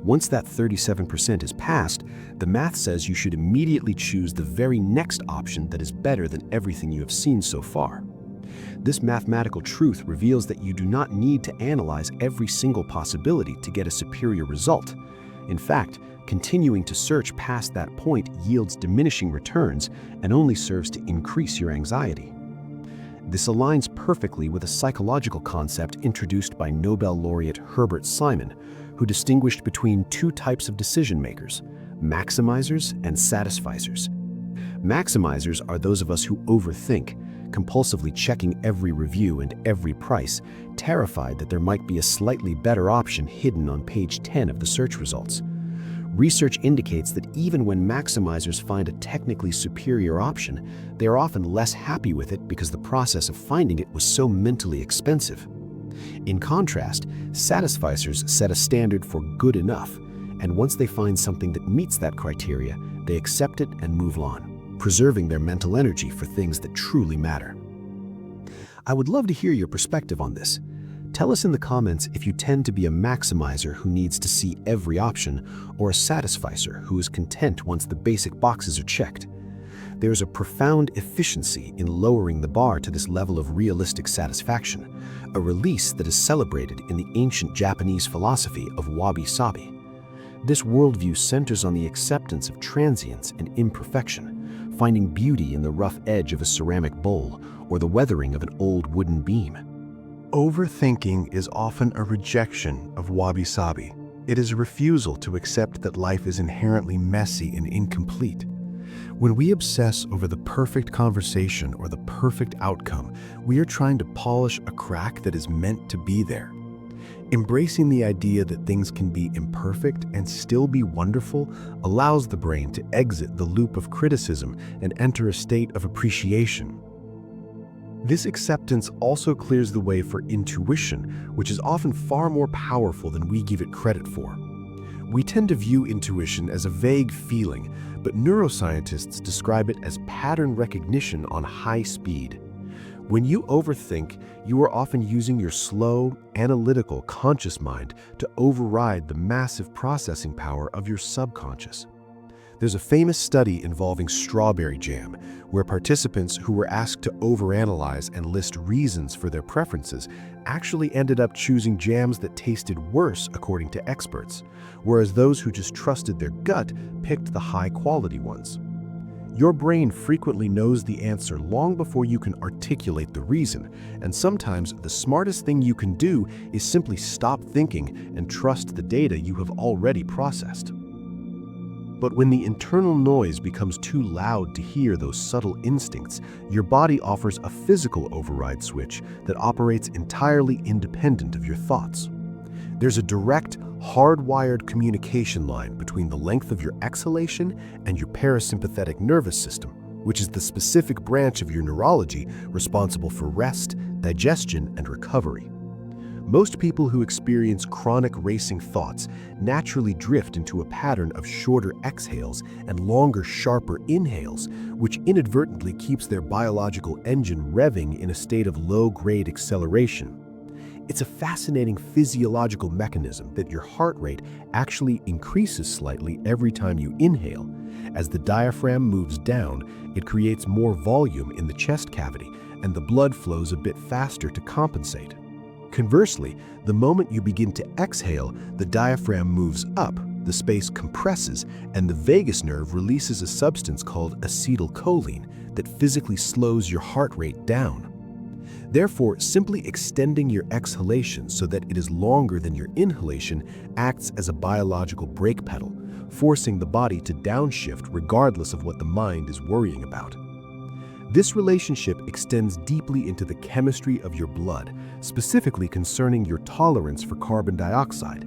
Once that 37% is passed, the math says you should immediately choose the very next option that is better than everything you have seen so far. This mathematical truth reveals that you do not need to analyze every single possibility to get a superior result. In fact, continuing to search past that point yields diminishing returns and only serves to increase your anxiety. This aligns perfectly with a psychological concept introduced by Nobel laureate Herbert Simon, who distinguished between two types of decision makers: maximizers and satisficers. Maximizers are those of us who overthink, compulsively checking every review and every price, terrified that there might be a slightly better option hidden on page 10 of the search results. Research indicates that even when maximizers find a technically superior option, they are often less happy with it because the process of finding it was so mentally expensive. In contrast, satisficers set a standard for good enough, and once they find something that meets that criteria, they accept it and move on, preserving their mental energy for things that truly matter. I would love to hear your perspective on this. Tell us in the comments if you tend to be a maximizer who needs to see every option, or a satisficer who is content once the basic boxes are checked. There is a profound efficiency in lowering the bar to this level of realistic satisfaction, a release that is celebrated in the ancient Japanese philosophy of wabi-sabi. This worldview centers on the acceptance of transience and imperfection, finding beauty in the rough edge of a ceramic bowl or the weathering of an old wooden beam. Overthinking is often a rejection of wabi-sabi. It is a refusal to accept that life is inherently messy and incomplete. When we obsess over the perfect conversation or the perfect outcome, we are trying to polish a crack that is meant to be there. Embracing the idea that things can be imperfect and still be wonderful allows the brain to exit the loop of criticism and enter a state of appreciation. This acceptance also clears the way for intuition, which is often far more powerful than we give it credit for. We tend to view intuition as a vague feeling, but neuroscientists describe it as pattern recognition on high speed. When you overthink, you are often using your slow, analytical, conscious mind to override the massive processing power of your subconscious. There's a famous study involving strawberry jam, where participants who were asked to overanalyze and list reasons for their preferences actually ended up choosing jams that tasted worse according to experts, whereas those who just trusted their gut picked the high-quality ones. Your brain frequently knows the answer long before you can articulate the reason, and sometimes the smartest thing you can do is simply stop thinking and trust the data you have already processed. But when the internal noise becomes too loud to hear those subtle instincts, your body offers a physical override switch that operates entirely independent of your thoughts. There's a direct, hardwired communication line between the length of your exhalation and your parasympathetic nervous system, which is the specific branch of your neurology responsible for rest, digestion, and recovery. Most people who experience chronic racing thoughts naturally drift into a pattern of shorter exhales and longer, sharper inhales, which inadvertently keeps their biological engine revving in a state of low-grade acceleration. It's a fascinating physiological mechanism that your heart rate actually increases slightly every time you inhale. As the diaphragm moves down, it creates more volume in the chest cavity, and the blood flows a bit faster to compensate. Conversely, the moment you begin to exhale, the diaphragm moves up, the space compresses, and the vagus nerve releases a substance called acetylcholine that physically slows your heart rate down. Therefore, simply extending your exhalation so that it is longer than your inhalation acts as a biological brake pedal, forcing the body to downshift regardless of what the mind is worrying about. This relationship extends deeply into the chemistry of your blood, specifically concerning your tolerance for carbon dioxide.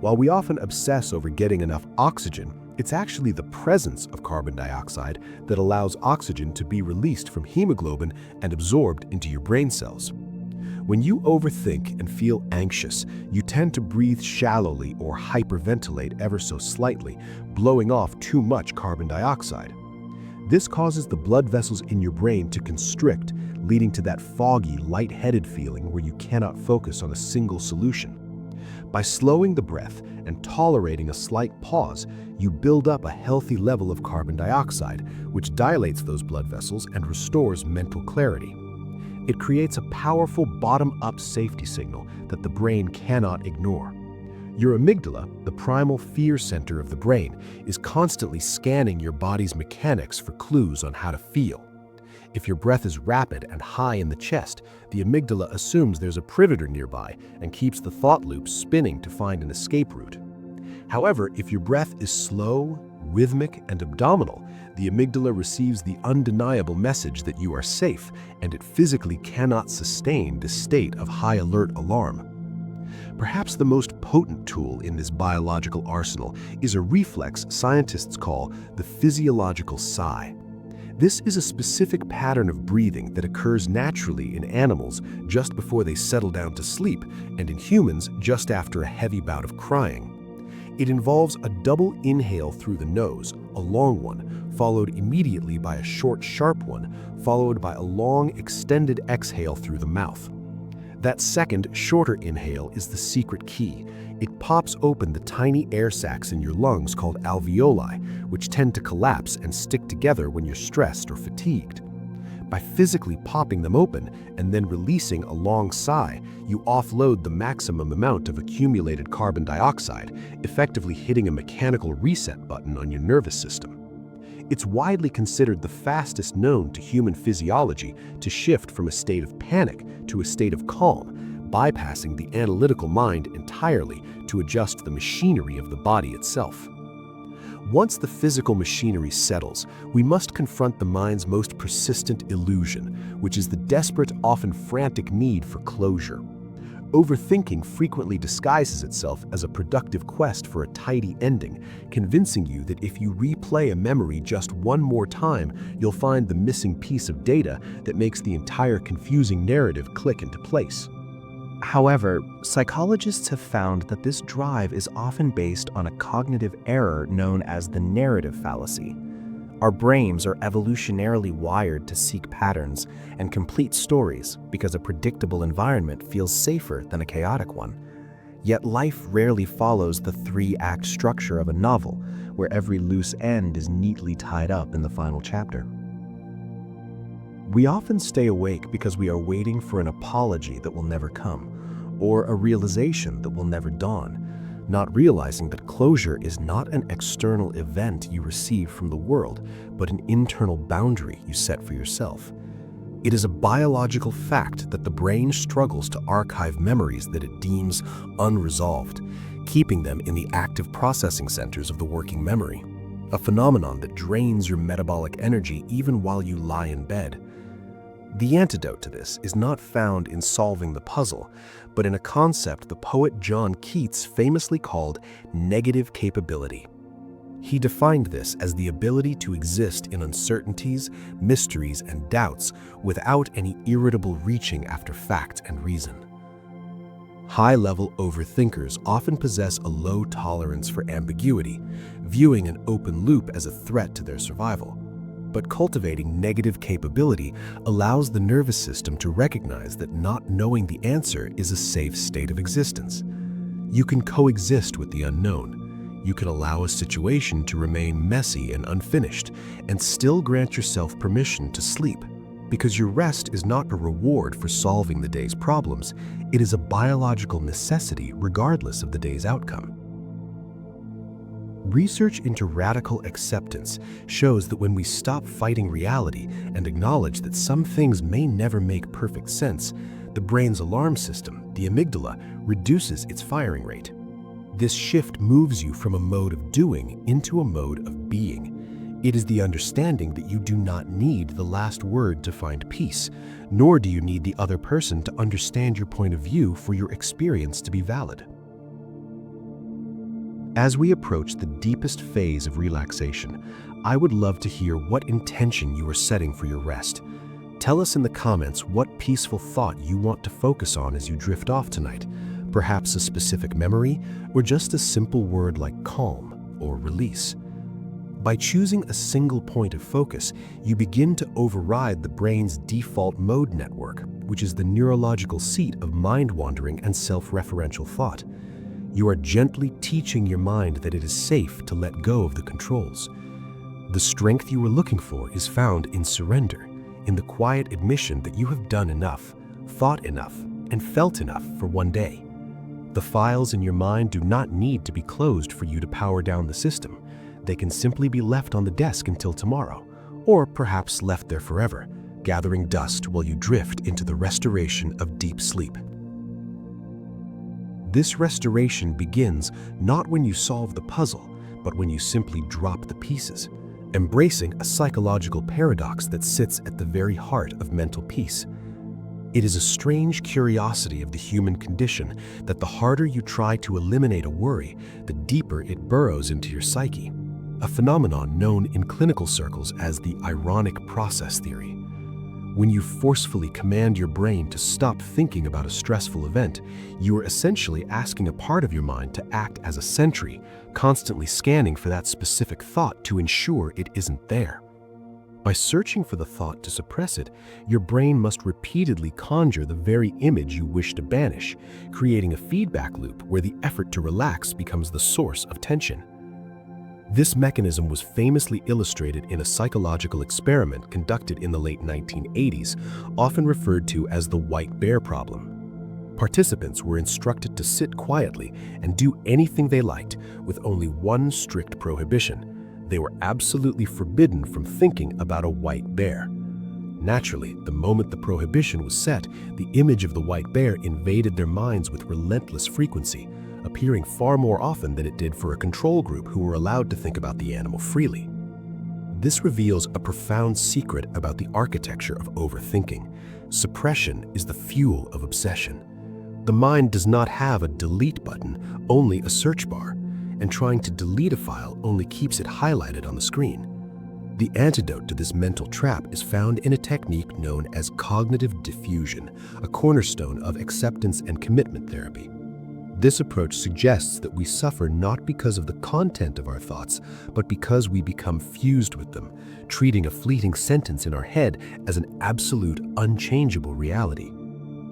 While we often obsess over getting enough oxygen, it's actually the presence of carbon dioxide that allows oxygen to be released from hemoglobin and absorbed into your brain cells. When you overthink and feel anxious, you tend to breathe shallowly or hyperventilate ever so slightly, blowing off too much carbon dioxide. This causes the blood vessels in your brain to constrict, leading to that foggy, lightheaded feeling where you cannot focus on a single solution. By slowing the breath and tolerating a slight pause, you build up a healthy level of carbon dioxide, which dilates those blood vessels and restores mental clarity. It creates a powerful bottom-up safety signal that the brain cannot ignore. Your amygdala, the primal fear center of the brain, is constantly scanning your body's mechanics for clues on how to feel. If your breath is rapid and high in the chest, the amygdala assumes there's a predator nearby and keeps the thought loop spinning to find an escape route. However, if your breath is slow, rhythmic, and abdominal, the amygdala receives the undeniable message that you are safe, and it physically cannot sustain this state of high alert alarm. Perhaps the most potent tool in this biological arsenal is a reflex scientists call the physiological sigh. This is a specific pattern of breathing that occurs naturally in animals just before they settle down to sleep, and in humans just after a heavy bout of crying. It involves a double inhale through the nose, a long one, followed immediately by a short, sharp one, followed by a long, extended exhale through the mouth. That second, shorter inhale is the secret key. It pops open the tiny air sacs in your lungs called alveoli, which tend to collapse and stick together when you're stressed or fatigued. By physically popping them open and then releasing a long sigh, you offload the maximum amount of accumulated carbon dioxide, effectively hitting a mechanical reset button on your nervous system. It's widely considered the fastest known to human physiology to shift from a state of panic to a state of calm, bypassing the analytical mind entirely to adjust the machinery of the body itself. Once the physical machinery settles, we must confront the mind's most persistent illusion, which is the desperate, often frantic need for closure. Overthinking frequently disguises itself as a productive quest for a tidy ending, convincing you that if you replay a memory just one more time, you'll find the missing piece of data that makes the entire confusing narrative click into place. However, psychologists have found that this drive is often based on a cognitive error known as the narrative fallacy. Our brains are evolutionarily wired to seek patterns and complete stories because a predictable environment feels safer than a chaotic one. Yet life rarely follows the three-act structure of a novel, where every loose end is neatly tied up in the final chapter. We often stay awake because we are waiting for an apology that will never come, or a realization that will never dawn, not realizing that closure is not an external event you receive from the world, but an internal boundary you set for yourself. It is a biological fact that the brain struggles to archive memories that it deems unresolved, keeping them in the active processing centers of the working memory, a phenomenon that drains your metabolic energy even while you lie in bed. The antidote to this is not found in solving the puzzle, but in a concept the poet John Keats famously called negative capability. He defined this as the ability to exist in uncertainties, mysteries, and doubts without any irritable reaching after fact and reason. High-level overthinkers often possess a low tolerance for ambiguity, viewing an open loop as a threat to their survival. But cultivating negative capability allows the nervous system to recognize that not knowing the answer is a safe state of existence. You can coexist with the unknown. You can allow a situation to remain messy and unfinished, and still grant yourself permission to sleep. Because your rest is not a reward for solving the day's problems, it is a biological necessity regardless of the day's outcome. Research into radical acceptance shows that when we stop fighting reality and acknowledge that some things may never make perfect sense, the brain's alarm system, the amygdala, reduces its firing rate. This shift moves you from a mode of doing into a mode of being. It is the understanding that you do not need the last word to find peace, nor do you need the other person to understand your point of view for your experience to be valid. As we approach the deepest phase of relaxation, I would love to hear what intention you are setting for your rest. Tell us in the comments what peaceful thought you want to focus on as you drift off tonight, perhaps a specific memory or just a simple word like calm or release. By choosing a single point of focus, you begin to override the brain's default mode network, which is the neurological seat of mind-wandering and self-referential thought. You are gently teaching your mind that it is safe to let go of the controls. The strength you are looking for is found in surrender, in the quiet admission that you have done enough, thought enough, and felt enough for one day. The files in your mind do not need to be closed for you to power down the system. They can simply be left on the desk until tomorrow, or perhaps left there forever, gathering dust while you drift into the restoration of deep sleep. This restoration begins not when you solve the puzzle, but when you simply drop the pieces, embracing a psychological paradox that sits at the very heart of mental peace. It is a strange curiosity of the human condition that the harder you try to eliminate a worry, the deeper it burrows into your psyche, a phenomenon known in clinical circles as the ironic process theory. When you forcefully command your brain to stop thinking about a stressful event, you are essentially asking a part of your mind to act as a sentry, constantly scanning for that specific thought to ensure it isn't there. By searching for the thought to suppress it, your brain must repeatedly conjure the very image you wish to banish, creating a feedback loop where the effort to relax becomes the source of tension. This mechanism was famously illustrated in a psychological experiment conducted in the late 1980s, often referred to as the white bear problem. Participants were instructed to sit quietly and do anything they liked, with only one strict prohibition. They were absolutely forbidden from thinking about a white bear. Naturally, the moment the prohibition was set, the image of the white bear invaded their minds with relentless frequency, appearing far more often than it did for a control group who were allowed to think about the animal freely. This reveals a profound secret about the architecture of overthinking. Suppression is the fuel of obsession. The mind does not have a delete button, only a search bar, and trying to delete a file only keeps it highlighted on the screen. The antidote to this mental trap is found in a technique known as cognitive diffusion, a cornerstone of acceptance and commitment therapy. This approach suggests that we suffer not because of the content of our thoughts, but because we become fused with them, treating a fleeting sentence in our head as an absolute, unchangeable reality.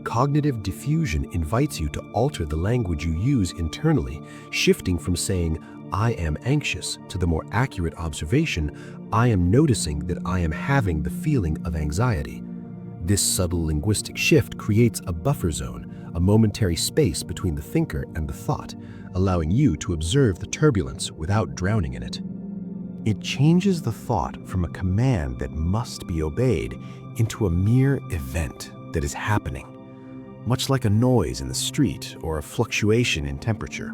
Cognitive diffusion invites you to alter the language you use internally, shifting from saying, "I am anxious," to the more accurate observation, "I am noticing that I am having the feeling of anxiety." This subtle linguistic shift creates a buffer zone, a momentary space between the thinker and the thought, allowing you to observe the turbulence without drowning in it. It changes the thought from a command that must be obeyed into a mere event that is happening, much like a noise in the street or a fluctuation in temperature.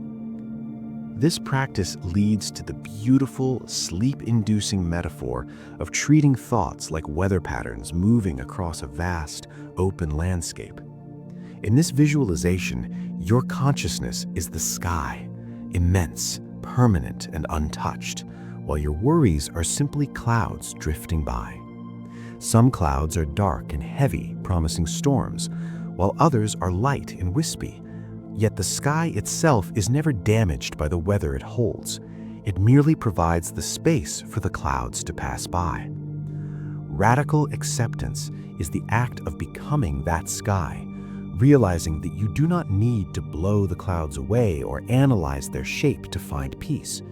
This practice leads to the beautiful, sleep-inducing metaphor of treating thoughts like weather patterns moving across a vast, open landscape. In this visualization, your consciousness is the sky, immense, permanent, and untouched, while your worries are simply clouds drifting by. Some clouds are dark and heavy, promising storms, while others are light and wispy. Yet the sky itself is never damaged by the weather it holds. It merely provides the space for the clouds to pass by. Radical acceptance is the act of becoming that sky, realizing that you do not need to blow the clouds away or analyze their shape to find peace.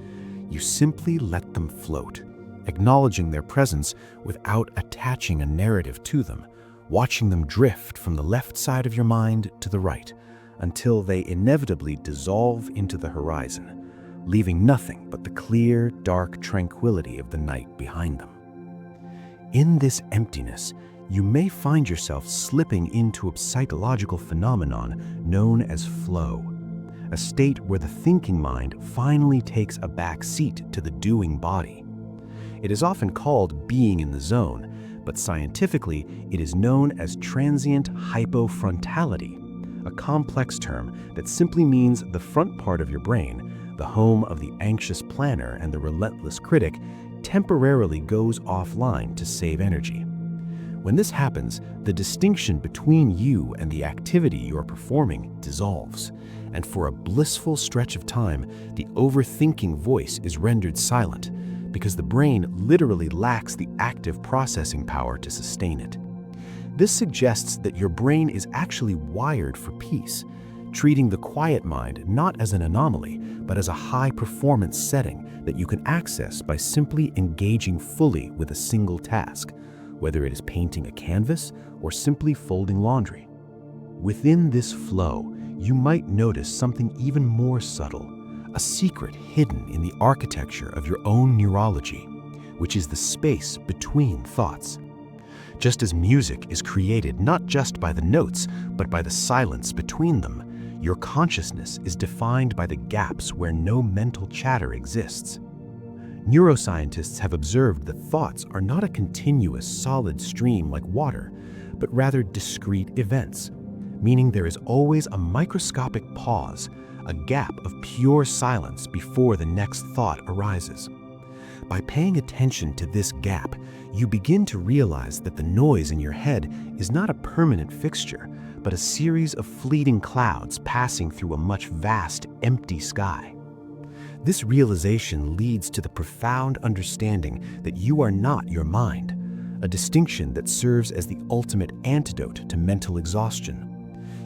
You simply let them float, acknowledging their presence without attaching a narrative to them, watching them drift from the left side of your mind to the right, until they inevitably dissolve into the horizon, leaving nothing but the clear, dark tranquility of the night behind them. In this emptiness, you may find yourself slipping into a psychological phenomenon known as flow, a state where the thinking mind finally takes a back seat to the doing body. It is often called being in the zone, but scientifically it is known as transient hypofrontality, a complex term that simply means the front part of your brain, the home of the anxious planner and the relentless critic, temporarily goes offline to save energy. When this happens, the distinction between you and the activity you are performing dissolves, and for a blissful stretch of time, the overthinking voice is rendered silent because the brain literally lacks the active processing power to sustain it. This suggests that your brain is actually wired for peace, treating the quiet mind not as an anomaly, but as a high-performance setting that you can access by simply engaging fully with a single task, whether it is painting a canvas or simply folding laundry. Within this flow, you might notice something even more subtle, a secret hidden in the architecture of your own neurology, which is the space between thoughts. Just as music is created not just by the notes, but by the silence between them, your consciousness is defined by the gaps where no mental chatter exists. Neuroscientists have observed that thoughts are not a continuous, solid stream like water, but rather discrete events, meaning there is always a microscopic pause, a gap of pure silence before the next thought arises. By paying attention to this gap, you begin to realize that the noise in your head is not a permanent fixture, but a series of fleeting clouds passing through a much vast, empty sky. This realization leads to the profound understanding that you are not your mind, a distinction that serves as the ultimate antidote to mental exhaustion.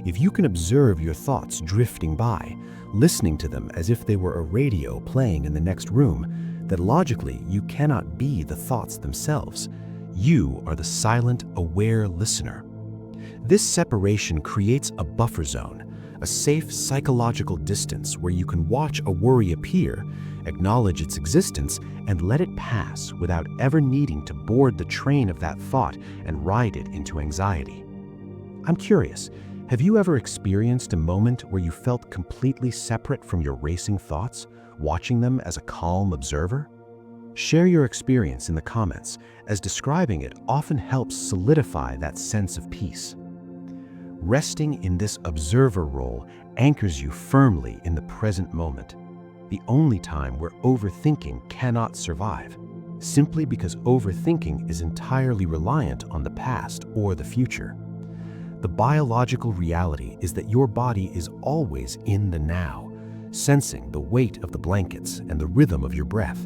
If you can observe your thoughts drifting by, listening to them as if they were a radio playing in the next room, then logically you cannot be the thoughts themselves. You are the silent, aware listener. This separation creates a buffer zone, a safe psychological distance where you can watch a worry appear, acknowledge its existence, and let it pass without ever needing to board the train of that thought and ride it into anxiety. I'm curious, have you ever experienced a moment where you felt completely separate from your racing thoughts, watching them as a calm observer? Share your experience in the comments, as describing it often helps solidify that sense of peace. Resting in this observer role anchors you firmly in the present moment, the only time where overthinking cannot survive, simply because overthinking is entirely reliant on the past or the future. The biological reality is that your body is always in the now, sensing the weight of the blankets and the rhythm of your breath.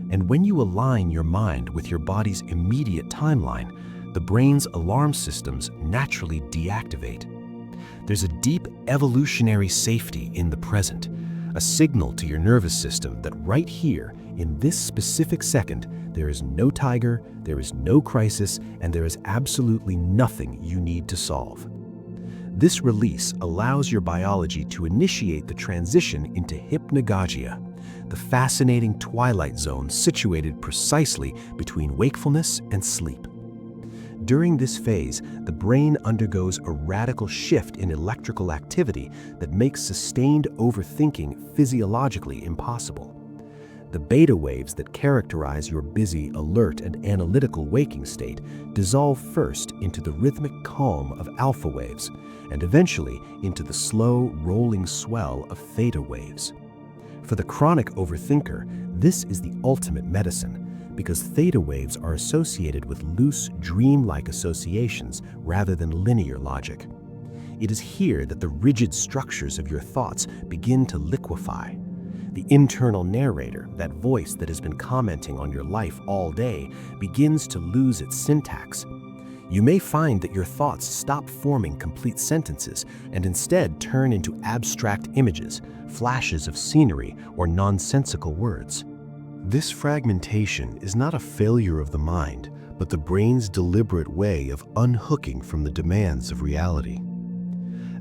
And when you align your mind with your body's immediate timeline, the brain's alarm systems naturally deactivate. There's a deep evolutionary safety in the present, a signal to your nervous system that right here, in this specific second, there is no tiger, there is no crisis, and there is absolutely nothing you need to solve. This release allows your biology to initiate the transition into hypnagogia, the fascinating twilight zone situated precisely between wakefulness and sleep. During this phase, the brain undergoes a radical shift in electrical activity that makes sustained overthinking physiologically impossible. The beta waves that characterize your busy, alert, and analytical waking state dissolve first into the rhythmic calm of alpha waves, and eventually into the slow, rolling swell of theta waves. For the chronic overthinker, this is the ultimate medicine, because theta waves are associated with loose, dreamlike associations rather than linear logic. It is here that the rigid structures of your thoughts begin to liquefy. The internal narrator, that voice that has been commenting on your life all day, begins to lose its syntax. You may find that your thoughts stop forming complete sentences and instead turn into abstract images, flashes of scenery, or nonsensical words. This fragmentation is not a failure of the mind, but the brain's deliberate way of unhooking from the demands of reality.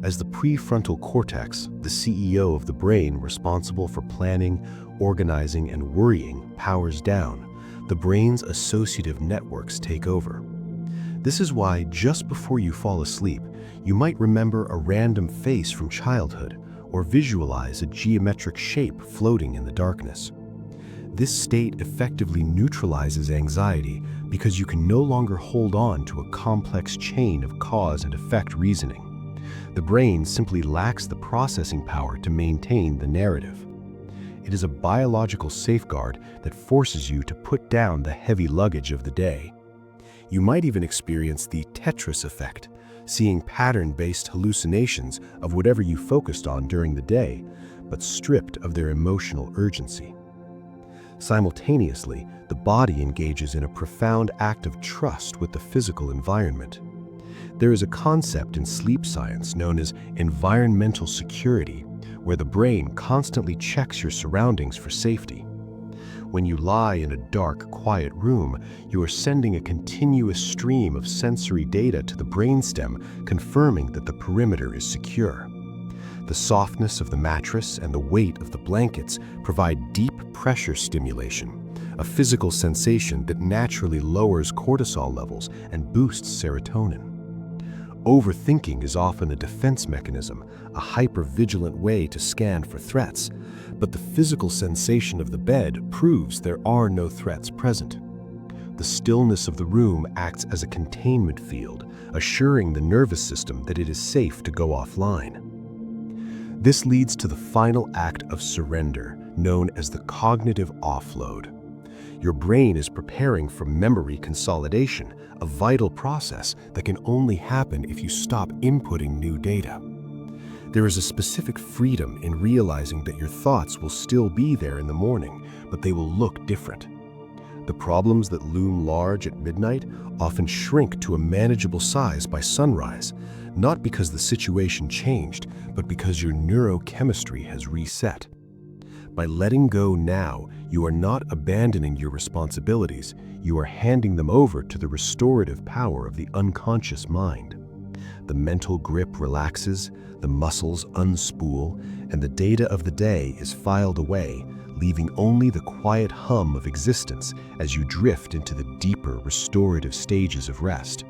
As the prefrontal cortex, the CEO of the brain responsible for planning, organizing, and worrying, powers down, the brain's associative networks take over. This is why, just before you fall asleep, you might remember a random face from childhood or visualize a geometric shape floating in the darkness. This state effectively neutralizes anxiety because you can no longer hold on to a complex chain of cause and effect reasoning. The brain simply lacks the processing power to maintain the narrative. It is a biological safeguard that forces you to put down the heavy luggage of the day. You might even experience the Tetris effect, seeing pattern-based hallucinations of whatever you focused on during the day, but stripped of their emotional urgency. Simultaneously, the body engages in a profound act of trust with the physical environment. There is a concept in sleep science known as environmental security, where the brain constantly checks your surroundings for safety. When you lie in a dark, quiet room, you are sending a continuous stream of sensory data to the brainstem, confirming that the perimeter is secure. The softness of the mattress and the weight of the blankets provide deep pressure stimulation, a physical sensation that naturally lowers cortisol levels and boosts serotonin. Overthinking is often a defense mechanism, a hyper-vigilant way to scan for threats, but the physical sensation of the bed proves there are no threats present. The stillness of the room acts as a containment field, assuring the nervous system that it is safe to go offline. This leads to the final act of surrender, known as the cognitive offload. Your brain is preparing for memory consolidation, a vital process that can only happen if you stop inputting new data. There is a specific freedom in realizing that your thoughts will still be there in the morning, but they will look different. The problems that loom large at midnight often shrink to a manageable size by sunrise, not because the situation changed, but because your neurochemistry has reset. By letting go now, you are not abandoning your responsibilities, you are handing them over to the restorative power of the unconscious mind. The mental grip relaxes, the muscles unspool, and the data of the day is filed away, leaving only the quiet hum of existence as you drift into the deeper restorative stages of rest.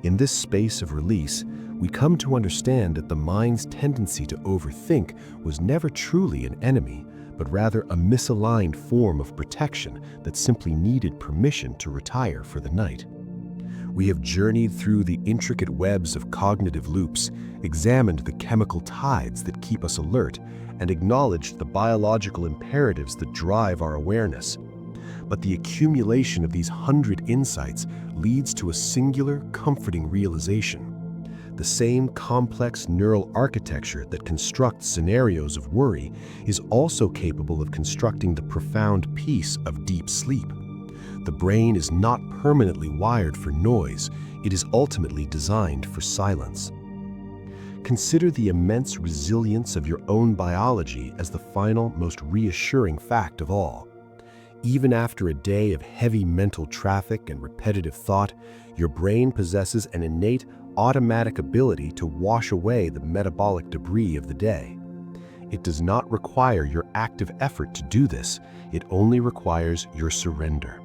In this space of release, we come to understand that the mind's tendency to overthink was never truly an enemy, but rather a misaligned form of protection that simply needed permission to retire for the night. We have journeyed through the intricate webs of cognitive loops, examined the chemical tides that keep us alert, and acknowledged the biological imperatives that drive our awareness. But the accumulation of these 100 insights leads to a singular, comforting realization. The same complex neural architecture that constructs scenarios of worry is also capable of constructing the profound peace of deep sleep. The brain is not permanently wired for noise, it is ultimately designed for silence. Consider the immense resilience of your own biology as the final, most reassuring fact of all. Even after a day of heavy mental traffic and repetitive thought, your brain possesses an innate, automatic ability to wash away the metabolic debris of the day. It does not require your active effort to do this, it only requires your surrender.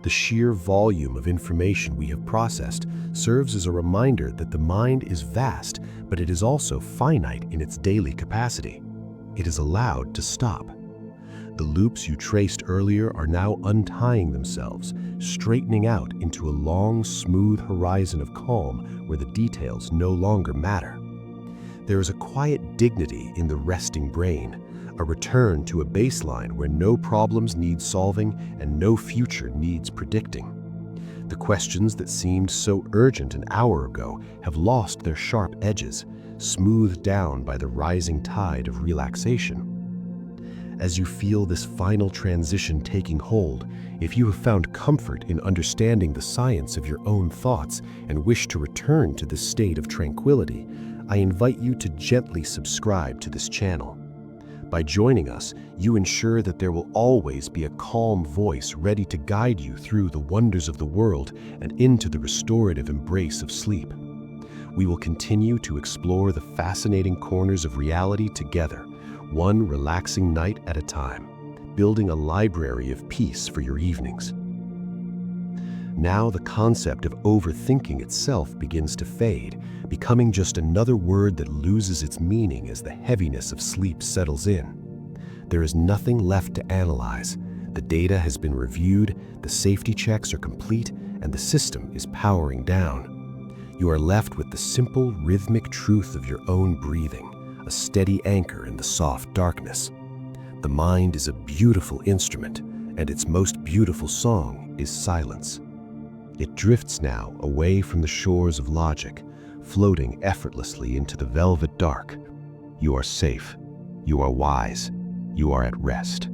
The sheer volume of information we have processed serves as a reminder that the mind is vast, but it is also finite in its daily capacity. It is allowed to stop. The loops you traced earlier are now untying themselves, straightening out into a long, smooth horizon of calm where the details no longer matter. There is a quiet dignity in the resting brain, a return to a baseline where no problems need solving and no future needs predicting. The questions that seemed so urgent an hour ago have lost their sharp edges, smoothed down by the rising tide of relaxation. As you feel this final transition taking hold, if you have found comfort in understanding the science of your own thoughts and wish to return to this state of tranquility, I invite you to gently subscribe to this channel. By joining us, you ensure that there will always be a calm voice ready to guide you through the wonders of the world and into the restorative embrace of sleep. We will continue to explore the fascinating corners of reality together, one relaxing night at a time, building a library of peace for your evenings. Now the concept of overthinking itself begins to fade, becoming just another word that loses its meaning as the heaviness of sleep settles in. There is nothing left to analyze. The data has been reviewed, the safety checks are complete, and the system is powering down. You are left with the simple, rhythmic truth of your own breathing, a steady anchor in the soft darkness. The mind is a beautiful instrument, and its most beautiful song is silence. It drifts now away from the shores of logic, floating effortlessly into the velvet dark. You are safe. You are wise. You are at rest.